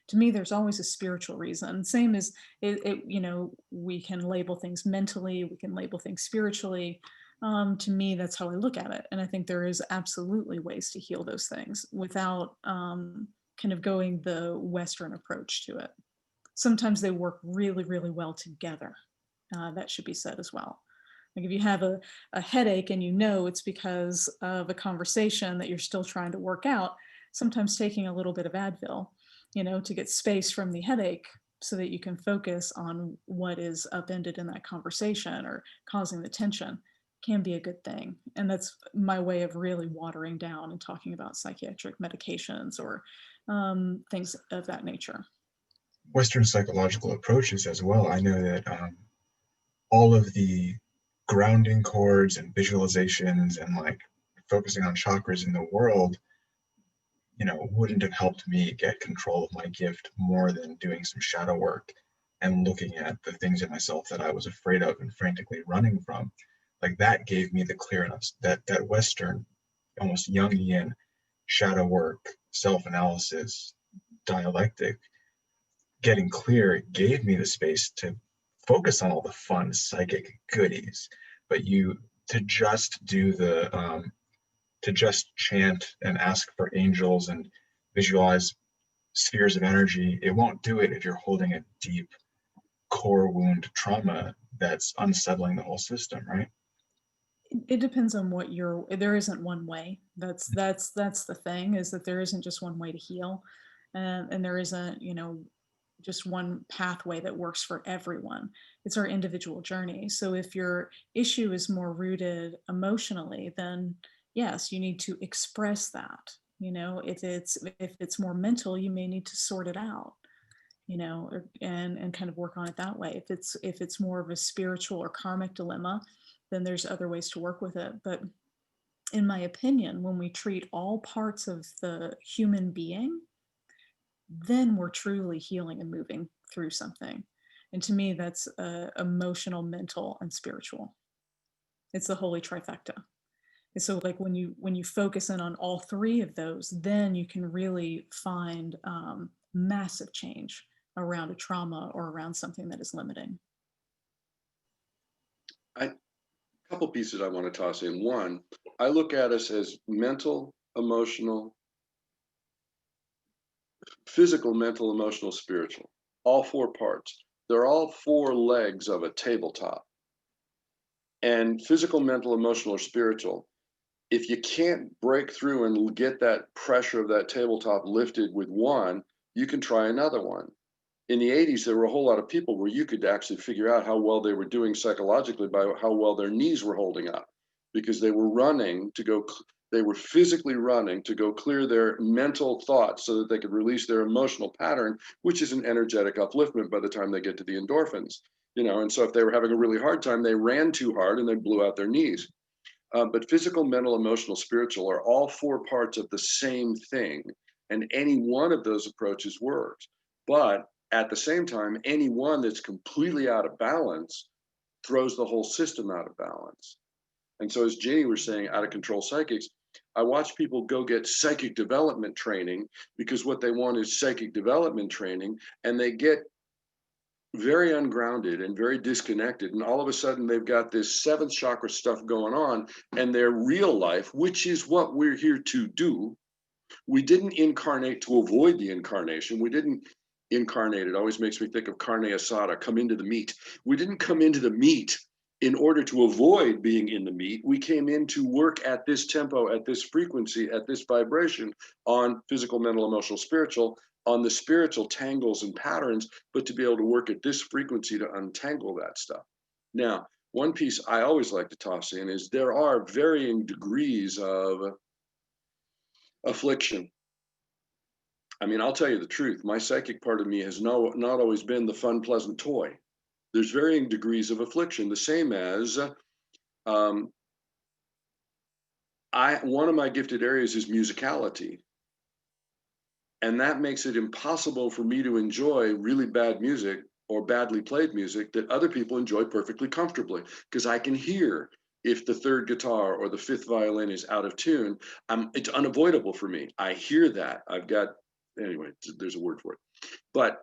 Speaker 3: To me, there's always a spiritual reason. Same as we can label things mentally, we can label things spiritually. To me, that's how I look at it. And I think there is absolutely ways to heal those things without kind of going the Western approach to it. Sometimes they work really, really well together. That should be said as well. Like if you have a headache and it's because of a conversation that you're still trying to work out, sometimes taking a little bit of Advil, to get space from the headache so that you can focus on what is upended in that conversation or causing the tension can be a good thing. And that's my way of really watering down and talking about psychiatric medications or things of that nature.
Speaker 1: Western psychological approaches as well. I know that all of the grounding chords and visualizations and like focusing on chakras in the world, wouldn't have helped me get control of my gift more than doing some shadow work and looking at the things in myself that I was afraid of and frantically running from. Like that gave me the clearness that Western, almost Jungian shadow work, self-analysis, dialectic, getting clear gave me the space to focus on all the fun psychic goodies. But to just do to just chant and ask for angels and visualize spheres of energy, it won't do it if you're holding a deep core wound trauma that's unsettling the whole system, right?
Speaker 3: It depends on there isn't one way. That's the thing, is that there isn't just one way to heal. And there isn't, just one pathway that works for everyone. It's our individual journey. So if your issue is more rooted emotionally, then yes, you need to express that. If it's more mental, you may need to sort it out, and kind of work on it that way. If it's more of a spiritual or karmic dilemma, then there's other ways to work with it. But in my opinion, when we treat all parts of the human being, then we're truly healing and moving through something. And to me, that's emotional, mental, and spiritual. It's the holy trifecta. And so, like when you focus in on all three of those, then you can really find massive change around a trauma or around something that is limiting.
Speaker 2: A couple pieces I want to toss in. One, I look at us as mental, emotional, physical, mental, emotional, spiritual, all four parts. They're all four legs of a tabletop. And physical, mental, emotional, or spiritual, if you can't break through and get that pressure of that tabletop lifted with one, you can try another one. In the 80s, there were a whole lot of people where you could actually figure out how well they were doing psychologically by how well their knees were holding up, because they were running to go, they were physically running to go clear their mental thoughts so that they could release their emotional pattern, which is an energetic upliftment by the time they get to the endorphins. And so if they were having a really hard time, they ran too hard and they blew out their knees. But physical, mental, emotional, spiritual are all four parts of the same thing. And any one of those approaches works. But at the same time, any one that's completely out of balance throws the whole system out of balance. And so, as Ginny was saying, out of control psychics, I watch people go get psychic development training because what they want is psychic development training, and they get very ungrounded and very disconnected, and all of a sudden they've got this seventh chakra stuff going on, and their real life, which is what we're here to do. We didn't incarnate to avoid the incarnation. We didn't incarnate, it always makes me think of carne asada, come into the meat. We didn't come into the meat in order to avoid being in the meat. We came in to work at this tempo, at this frequency, at this vibration on physical, mental, emotional, spiritual, on the spiritual tangles and patterns, but to be able to work at this frequency to untangle that stuff. Now, one piece I always like to toss in is there are varying degrees of affliction. I mean, I'll tell you the truth. My psychic part of me has not always been the fun, pleasant toy. There's varying degrees of affliction, the same as one of my gifted areas is musicality. And that makes it impossible for me to enjoy really bad music or badly played music that other people enjoy perfectly comfortably, because I can hear if the third guitar or the fifth violin is out of tune. It's unavoidable for me. I hear that. Anyway, there's a word for it, but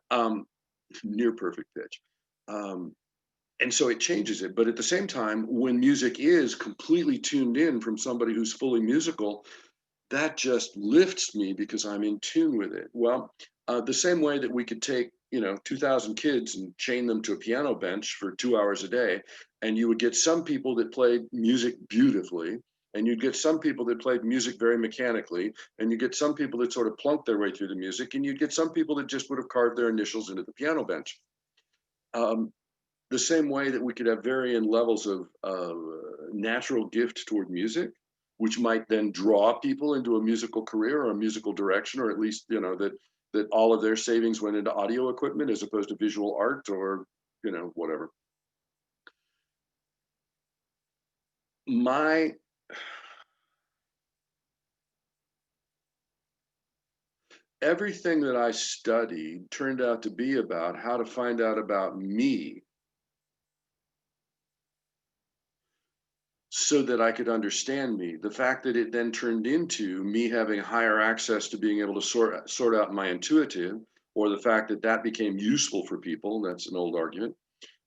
Speaker 2: near perfect pitch. And so it changes it. But at the same time, when music is completely tuned in from somebody who's fully musical, that just lifts me because I'm in tune with it. Well, the same way that we could take 2,000 kids and chain them to a piano bench for 2 hours a day, and you would get some people that played music beautifully, and you'd get some people that played music very mechanically, and you get some people that sort of plunked their way through the music, and you'd get some people that just would have carved their initials into the piano bench. The same way that we could have varying levels of natural gift toward music, which might then draw people into a musical career or a musical direction, or at least that all of their savings went into audio equipment as opposed to visual art or whatever. Everything that I studied turned out to be about how to find out about me so that I could understand me. The fact that it then turned into me having higher access to being able to sort out my intuitive, or the fact that that became useful for people, that's an old argument.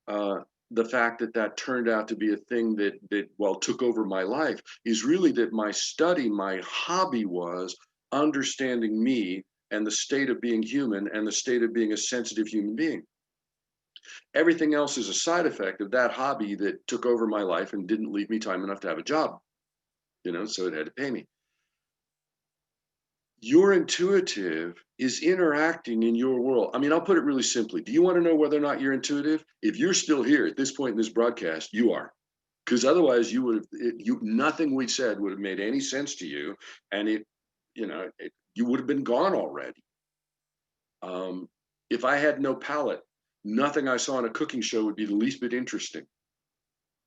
Speaker 2: The fact that that turned out to be a thing that took over my life is really that my study, my hobby was understanding me and the state of being human and the state of being a sensitive human being. Everything else is a side effect of that hobby that took over my life and didn't leave me time enough to have a job, so it had to pay me. Your intuitive is interacting in your world. I mean, I'll put it really simply. Do you want to know whether or not you're intuitive? If you're still here at this point in this broadcast, you are. Because otherwise nothing we said would have made any sense to you, and you would have been gone already. If I had no palate, nothing I saw on a cooking show would be the least bit interesting,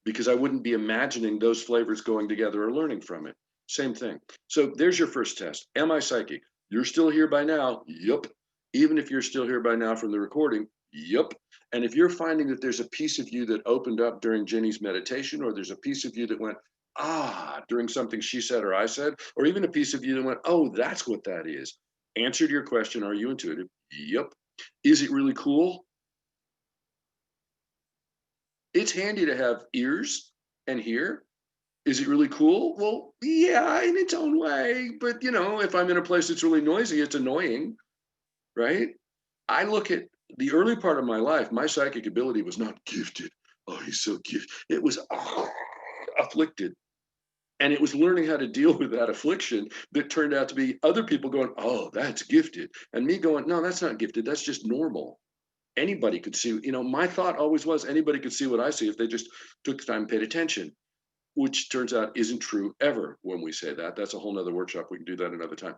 Speaker 2: because I wouldn't be imagining those flavors going together or learning from it. Same thing. So there's your first test. Am I psychic? You're still here by now. Yup. Even if you're still here by now from the recording, yep. And if you're finding that there's a piece of you that opened up during Ginny's meditation, or there's a piece of you that went, ah, during something she said or I said, or even a piece of you that went, oh, that's what that is. Answer to your question, are you intuitive? Yep. Is it really cool? It's handy to have ears and hear. Is it really cool? Well, yeah, in its own way. But, if I'm in a place that's really noisy, it's annoying, right? I look at the early part of my life, my psychic ability was not gifted. Oh, he's so gifted. It was afflicted. And it was learning how to deal with that affliction that turned out to be other people going, oh, that's gifted. And me going, no, that's not gifted. That's just normal. Anybody could see, my thought always was anybody could see what I see if they just took the time and paid attention, which turns out isn't true ever when we say that. That's a whole nother workshop. We can do that another time.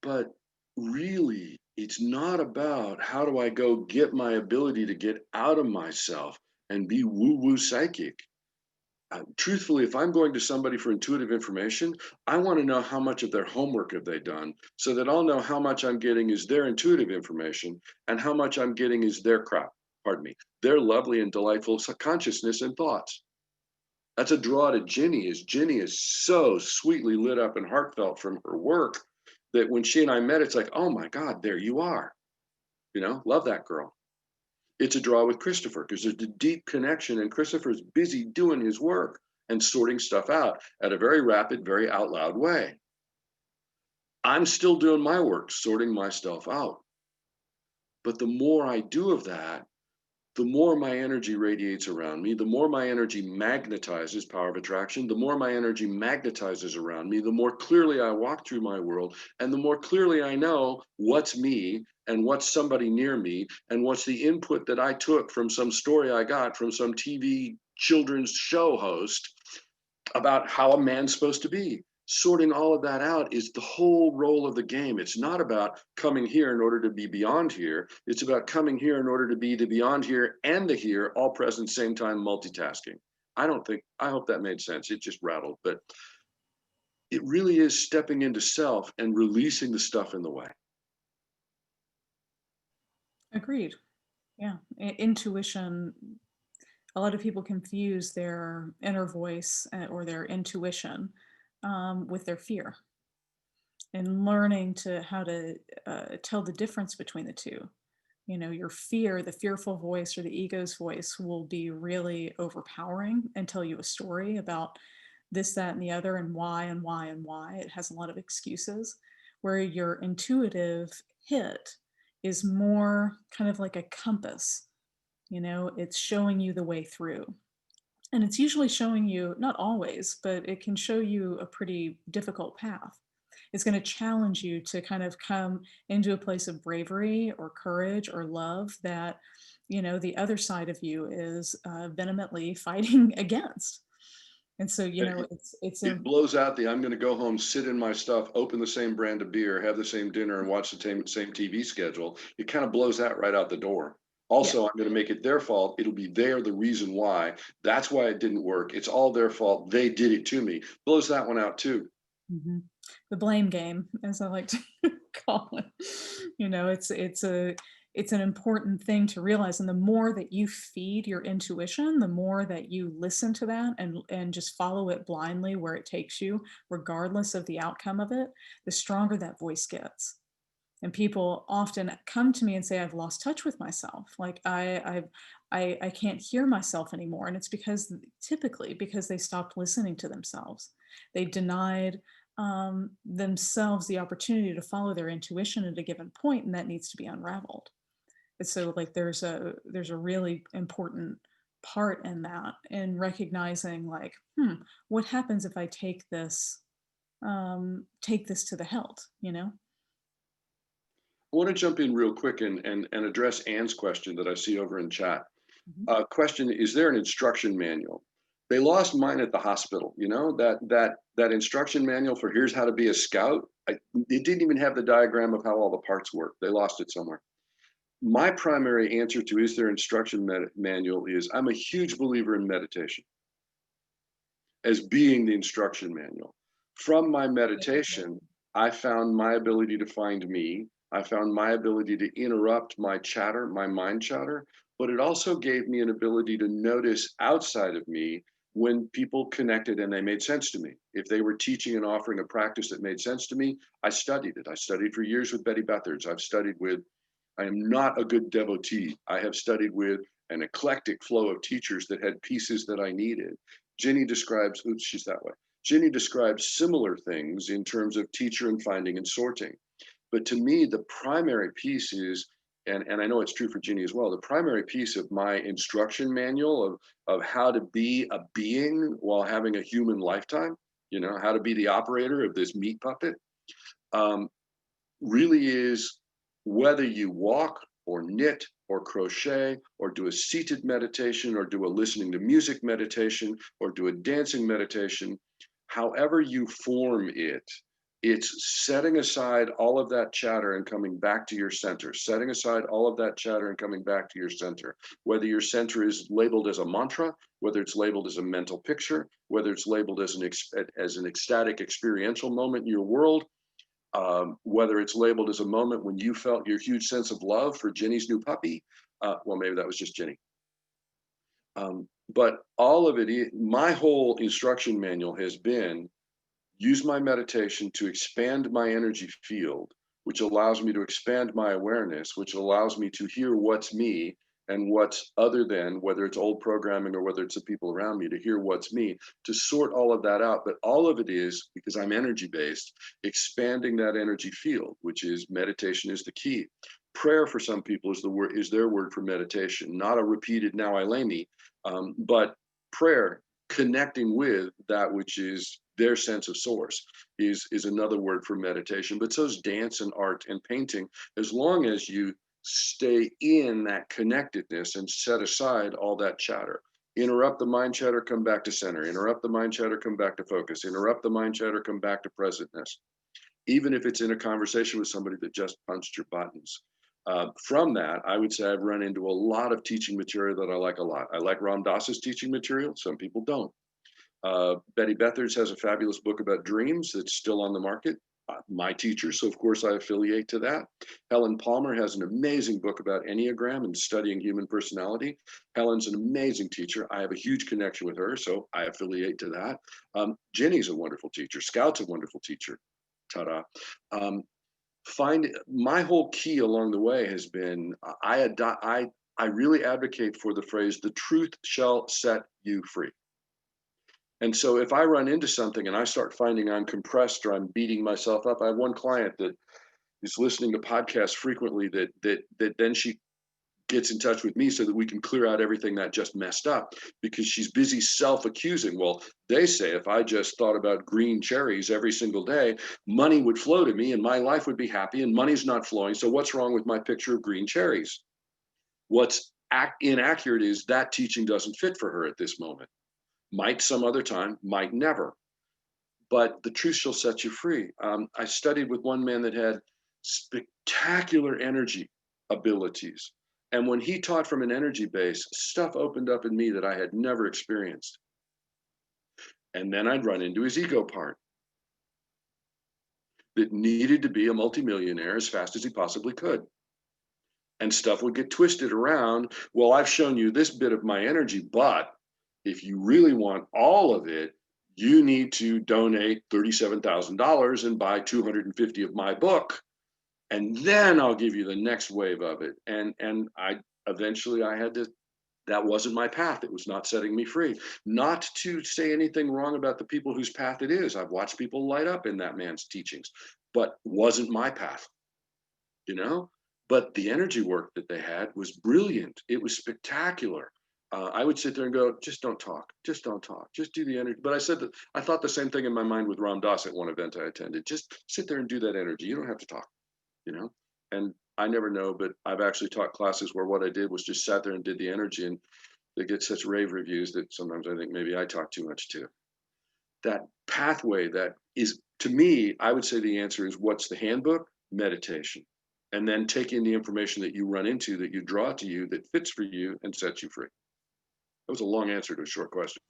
Speaker 2: But really, it's not about how do I go get my ability to get out of myself and be woo-woo psychic. Truthfully, if I'm going to somebody for intuitive information, I want to know how much of their homework have they done so that I'll know how much I'm getting is their intuitive information and how much I'm getting is their crap, pardon me, their lovely and delightful consciousness and thoughts. That's a draw to Ginny, is Ginny is so sweetly lit up and heartfelt from her work that when she and I met, it's like, oh my God, there you are. Love that girl. It's a draw with Christopher because there's a deep connection and Christopher's busy doing his work and sorting stuff out at a very rapid, very out loud way. I'm still doing my work, sorting my stuff out. But the more I do of that, the more my energy radiates around me, the more my energy magnetizes, power of attraction, the more my energy magnetizes around me, the more clearly I walk through my world, and the more clearly I know what's me and what's somebody near me, and what's the input that I took from some story I got from some TV children's show host about how a man's supposed to be. Sorting all of that out is the whole role of the game. It's not about coming here in order to be beyond here. It's about coming here in order to be the beyond here and the here, all present, same time, multitasking. I hope that made sense. It just rattled, but it really is stepping into self and releasing the stuff in the way.
Speaker 3: Agreed. Yeah. Intuition. A lot of people confuse their inner voice or their intuition with their fear, and learning to how to tell the difference between the two. Your fear, the fearful voice or the ego's voice, will be really overpowering and tell you a story about this, that, and the other, and why, and why, and why. It has a lot of excuses. Where your intuitive hit is more kind of like a compass. It's showing you the way through. And it's usually showing you, not always, but it can show you a pretty difficult path. It's going to challenge you to kind of come into a place of bravery or courage or love that, the other side of you is vehemently fighting against. And so,
Speaker 2: it blows out the I'm going to go home, sit in my stuff, open the same brand of beer, have the same dinner, and watch the same TV schedule. It kind of blows that right out the door. Also, yeah. I'm going to make it their fault. It'll be the reason why. That's why it didn't work. It's all their fault. They did it to me. Blows that one out too.
Speaker 3: Mm-hmm. The blame game, as I like to call it. It's an important thing to realize. And the more that you feed your intuition, the more that you listen to that and just follow it blindly where it takes you, regardless of the outcome of it, the stronger that voice gets. And people often come to me and say, I've lost touch with myself. Like I can't hear myself anymore. And it's typically because they stopped listening to themselves. They denied themselves the opportunity to follow their intuition at a given point, and that needs to be unraveled. And so like there's a really important part in that, in recognizing like, what happens if I take this to the hilt,
Speaker 2: I want to jump in real quick and address Anne's question that I see over in chat. Mm-hmm. Question, is there an instruction manual? They lost mine at the hospital, that instruction manual for here's how to be a scout. It didn't even have the diagram of how all the parts work. They lost it somewhere. My primary answer to is there instruction manual is I'm a huge believer in meditation as being the instruction manual. From my meditation, I found my ability to find me. I found my ability to interrupt my chatter, my mind chatter, but it also gave me an ability to notice outside of me when people connected and they made sense to me. If they were teaching and offering a practice that made sense to me, I studied it. I studied for years with Betty Bethards. I am not a good devotee. I have studied with an eclectic flow of teachers that had pieces that I needed. Ginny describes, oops, she's that way. Ginny describes similar things in terms of teacher and finding and sorting. But to me, the primary piece is, and I know it's true for Ginny as well, the primary piece of my instruction manual of how to be a being while having a human lifetime, you know, how to be the operator of this meat puppet, um, really is whether you walk or knit or crochet or do a seated meditation or do a listening to music meditation or do a dancing meditation, however you form it, it's setting aside all of that chatter and coming back to your center, setting aside all of that chatter and coming back to your center. Whether your center is labeled as a mantra, whether it's labeled as a mental picture, whether it's labeled as an ecstatic experiential moment in your world, whether it's labeled as a moment when you felt your huge sense of love for Ginny's new puppy. Well, maybe that was just Ginny. But all of it, my whole instruction manual has been use my meditation to expand my energy field, which allows me to expand my awareness, which allows me to hear what's me and what's other than, whether it's old programming or whether it's the people around me, to hear what's me, to sort all of that out. But all of it is, because I'm energy based, expanding that energy field, which is meditation is the key. Prayer for some people is their word for meditation, not a repeated now I lay me, but prayer, connecting with that which is their sense of source, is another word for meditation. But so is dance and art and painting, as long as you stay in that connectedness and set aside all that chatter. Interrupt the mind chatter, come back to center. Interrupt the mind chatter, come back to focus. Interrupt the mind chatter, come back to presentness. Even if it's in a conversation with somebody that just punched your buttons. From that, I would say I've run into a lot of teaching material that I like a lot. I like Ram Dass's teaching material. Some people don't. Betty Bethards has a fabulous book about dreams that's still on the market. My teacher, so of course I affiliate to that. Helen Palmer has an amazing book about Enneagram and studying human personality. Helen's an amazing teacher. I have a huge connection with her, so I affiliate to that. Ginny's a wonderful teacher. Scout's a wonderful teacher. Ta-da. My whole key along the way has been, I really advocate for the phrase, the truth shall set you free. And so if I run into something and I start finding I'm compressed or I'm beating myself up, I have one client that is listening to podcasts frequently that then she gets in touch with me so that we can clear out everything that just messed up, because she's busy self-accusing. Well, they say if I just thought about green cherries every single day, money would flow to me and my life would be happy, and money's not flowing. So what's wrong with my picture of green cherries? What's inaccurate is that teaching doesn't fit for her at this moment. Might some other time, might never. But the truth shall set you free. I studied with one man that had spectacular energy abilities. And when he taught from an energy base, stuff opened up in me that I had never experienced. And then I'd run into his ego part that needed to be a multimillionaire as fast as he possibly could. And stuff would get twisted around. Well, I've shown you this bit of my energy, but if you really want all of it, you need to donate $37,000 and buy 250 of my book, and then I'll give you the next wave of it. And I eventually I had to. That wasn't my path. It was not setting me free. Not to say anything wrong about the people whose path it is. I've watched people light up in that man's teachings, but wasn't my path, you know? But the energy work that they had was brilliant. It was spectacular. I would sit there and go, just don't talk, just don't talk, just do the energy. But I said that I thought the same thing in my mind with Ram Dass at one event I attended. Just sit there and do that energy. You don't have to talk, you know? And I never know, but I've actually taught classes where what I did was just sat there and did the energy, and they get such rave reviews that sometimes I think maybe I talk too much too. That pathway that is, to me, I would say the answer is, what's the handbook? Meditation. And then taking the information that you run into, that you draw to you, that fits for you and sets you free. That was a long answer to a short question.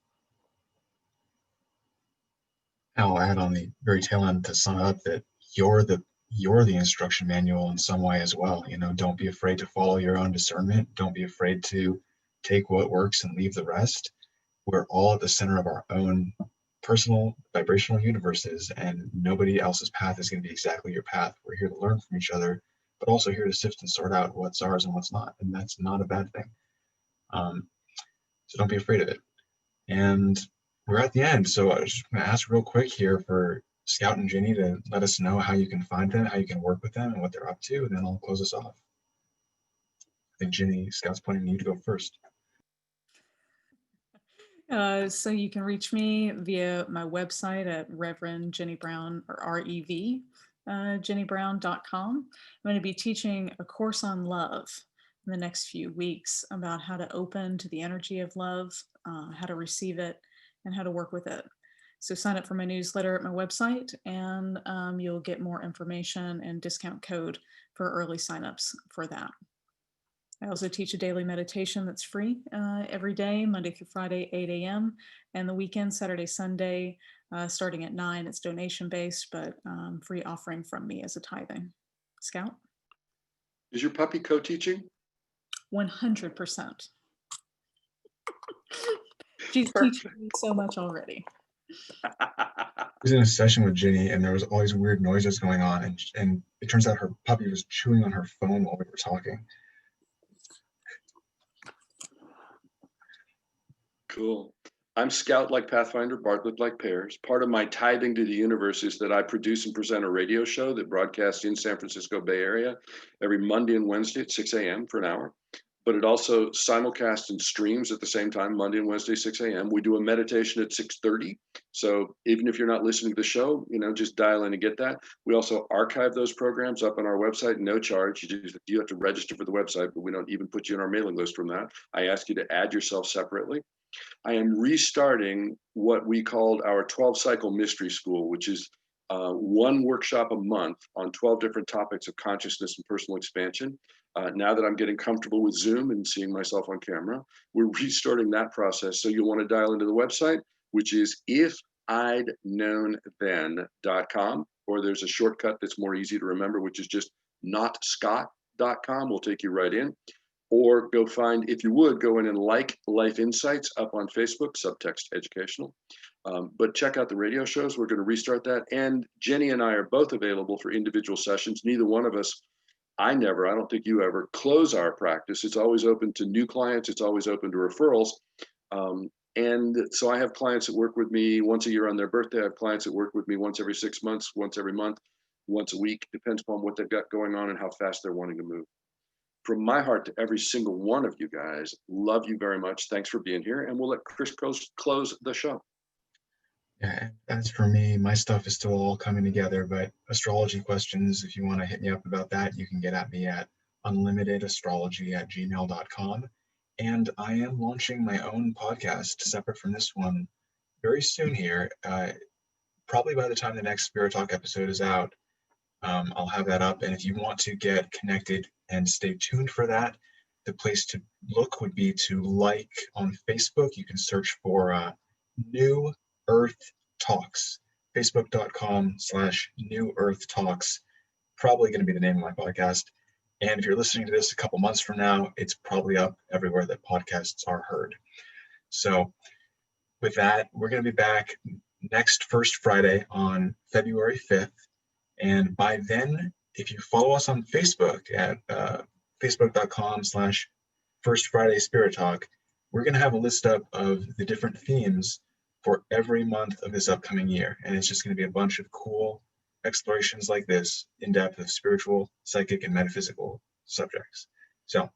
Speaker 1: I'll add on the very tail end to sum up that you're the instruction manual in some way as well. You know, don't be afraid to follow your own discernment. Don't be afraid to take what works and leave the rest. We're all at the center of our own personal vibrational universes, and nobody else's path is going to be exactly your path. We're here to learn from each other, but also here to sift and sort out what's ours and what's not. And that's not a bad thing. So don't be afraid of it. And we're at the end. So I was just going to ask real quick here for Scout and Ginny to let us know how you can find them, how you can work with them, and what they're up to, and then I'll close us off. I think Ginny, Scout's pointing you to go first.
Speaker 3: So you can reach me via my website at Reverend Ginny Brown, or REV, JennyBrown.com. I'm going to be teaching a course on love in the next few weeks about how to open to the energy of love, how to receive it, and how to work with it. So sign up for my newsletter at my website, and you'll get more information and discount code for early signups for that. I also teach a daily meditation that's free every day, Monday through Friday, 8 a.m. and the weekend, Saturday, Sunday, starting at 9. It's donation based, but free offering from me as a tithing. Scout?
Speaker 2: Is your puppy co-teaching?
Speaker 3: 100%. She's teaching me so much already.
Speaker 1: I was in a session with Ginny, and there was all these weird noises going on, and it turns out her puppy was chewing on her phone while we were talking.
Speaker 2: Cool. I'm Scout like Pathfinder, Bartlett like Pears. Part of my tithing to the universe is that I produce and present a radio show that broadcasts in San Francisco Bay Area every Monday and Wednesday at 6 a.m. for an hour. But it also simulcasts and streams at the same time, Monday and Wednesday, 6 a.m. We do a meditation at 6:30. So even if you're not listening to the show, just dial in and get that. We also archive those programs up on our website, no charge. You have to register for the website, but we don't even put you on our mailing list from that. I ask you to add yourself separately. I am restarting what we called our 12 cycle mystery school, which is one workshop a month on 12 different topics of consciousness and personal expansion. Now that I'm getting comfortable with Zoom and seeing myself on camera, we're restarting that process. So you'll want to dial into the website, which is ifidknownthen.com, or there's a shortcut that's more easy to remember, which is just notscott.com. We'll take you right in. Or go find, if you would, go in and like Life Insights up on Facebook, subtext educational. But check out the radio shows. We're going to restart that. And Jenny and I are both available for individual sessions. Neither one of us, I don't think you ever, close our practice. It's always open to new clients. It's always open to referrals. And so I have clients that work with me once a year on their birthday. I have clients that work with me once every 6 months, once every month, once a week. Depends upon what they've got going on and how fast they're wanting to move. From my heart to every single one of you guys, love you very much. Thanks for being here. And we'll let Chris close the show.
Speaker 1: Yeah, as for me, my stuff is still all coming together, but astrology questions, if you want to hit me up about that, you can get at me at unlimitedastrology@gmail.com. And I am launching my own podcast separate from this one very soon here. Probably by the time the next Spirit Talk episode is out, I'll have that up. And if you want to get connected and stay tuned for that, the place to look would be to like on Facebook. You can search for New Earth Talks, facebook.com/New Earth Talks, probably going to be the name of my podcast. And if you're listening to this a couple months from now, it's probably up everywhere that podcasts are heard. So with that, we're going to be back next first Friday on February 5th. And by then, if you follow us on Facebook at facebook.com/First Friday Spirit Talk, we're going to have a list up of the different themes for every month of this upcoming year. And it's just going to be a bunch of cool explorations like this in depth of spiritual, psychic, and metaphysical subjects. So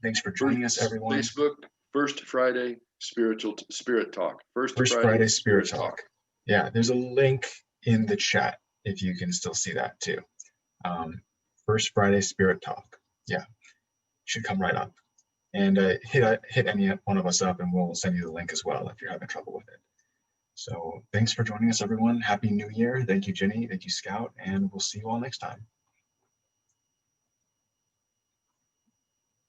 Speaker 1: thanks for joining us, everyone.
Speaker 2: Facebook, First Friday Spirit Talk. First
Speaker 1: Friday Spirit Talk. Yeah, there's a link in the chat if you can still see that too. First Friday Spirit Talk. Yeah, should come right up. And hit any one of us up and we'll send you the link as well if you're having trouble with it. So thanks for joining us, everyone. Happy New Year. Thank you, Ginny. Thank you, Scout. And we'll see you all next time.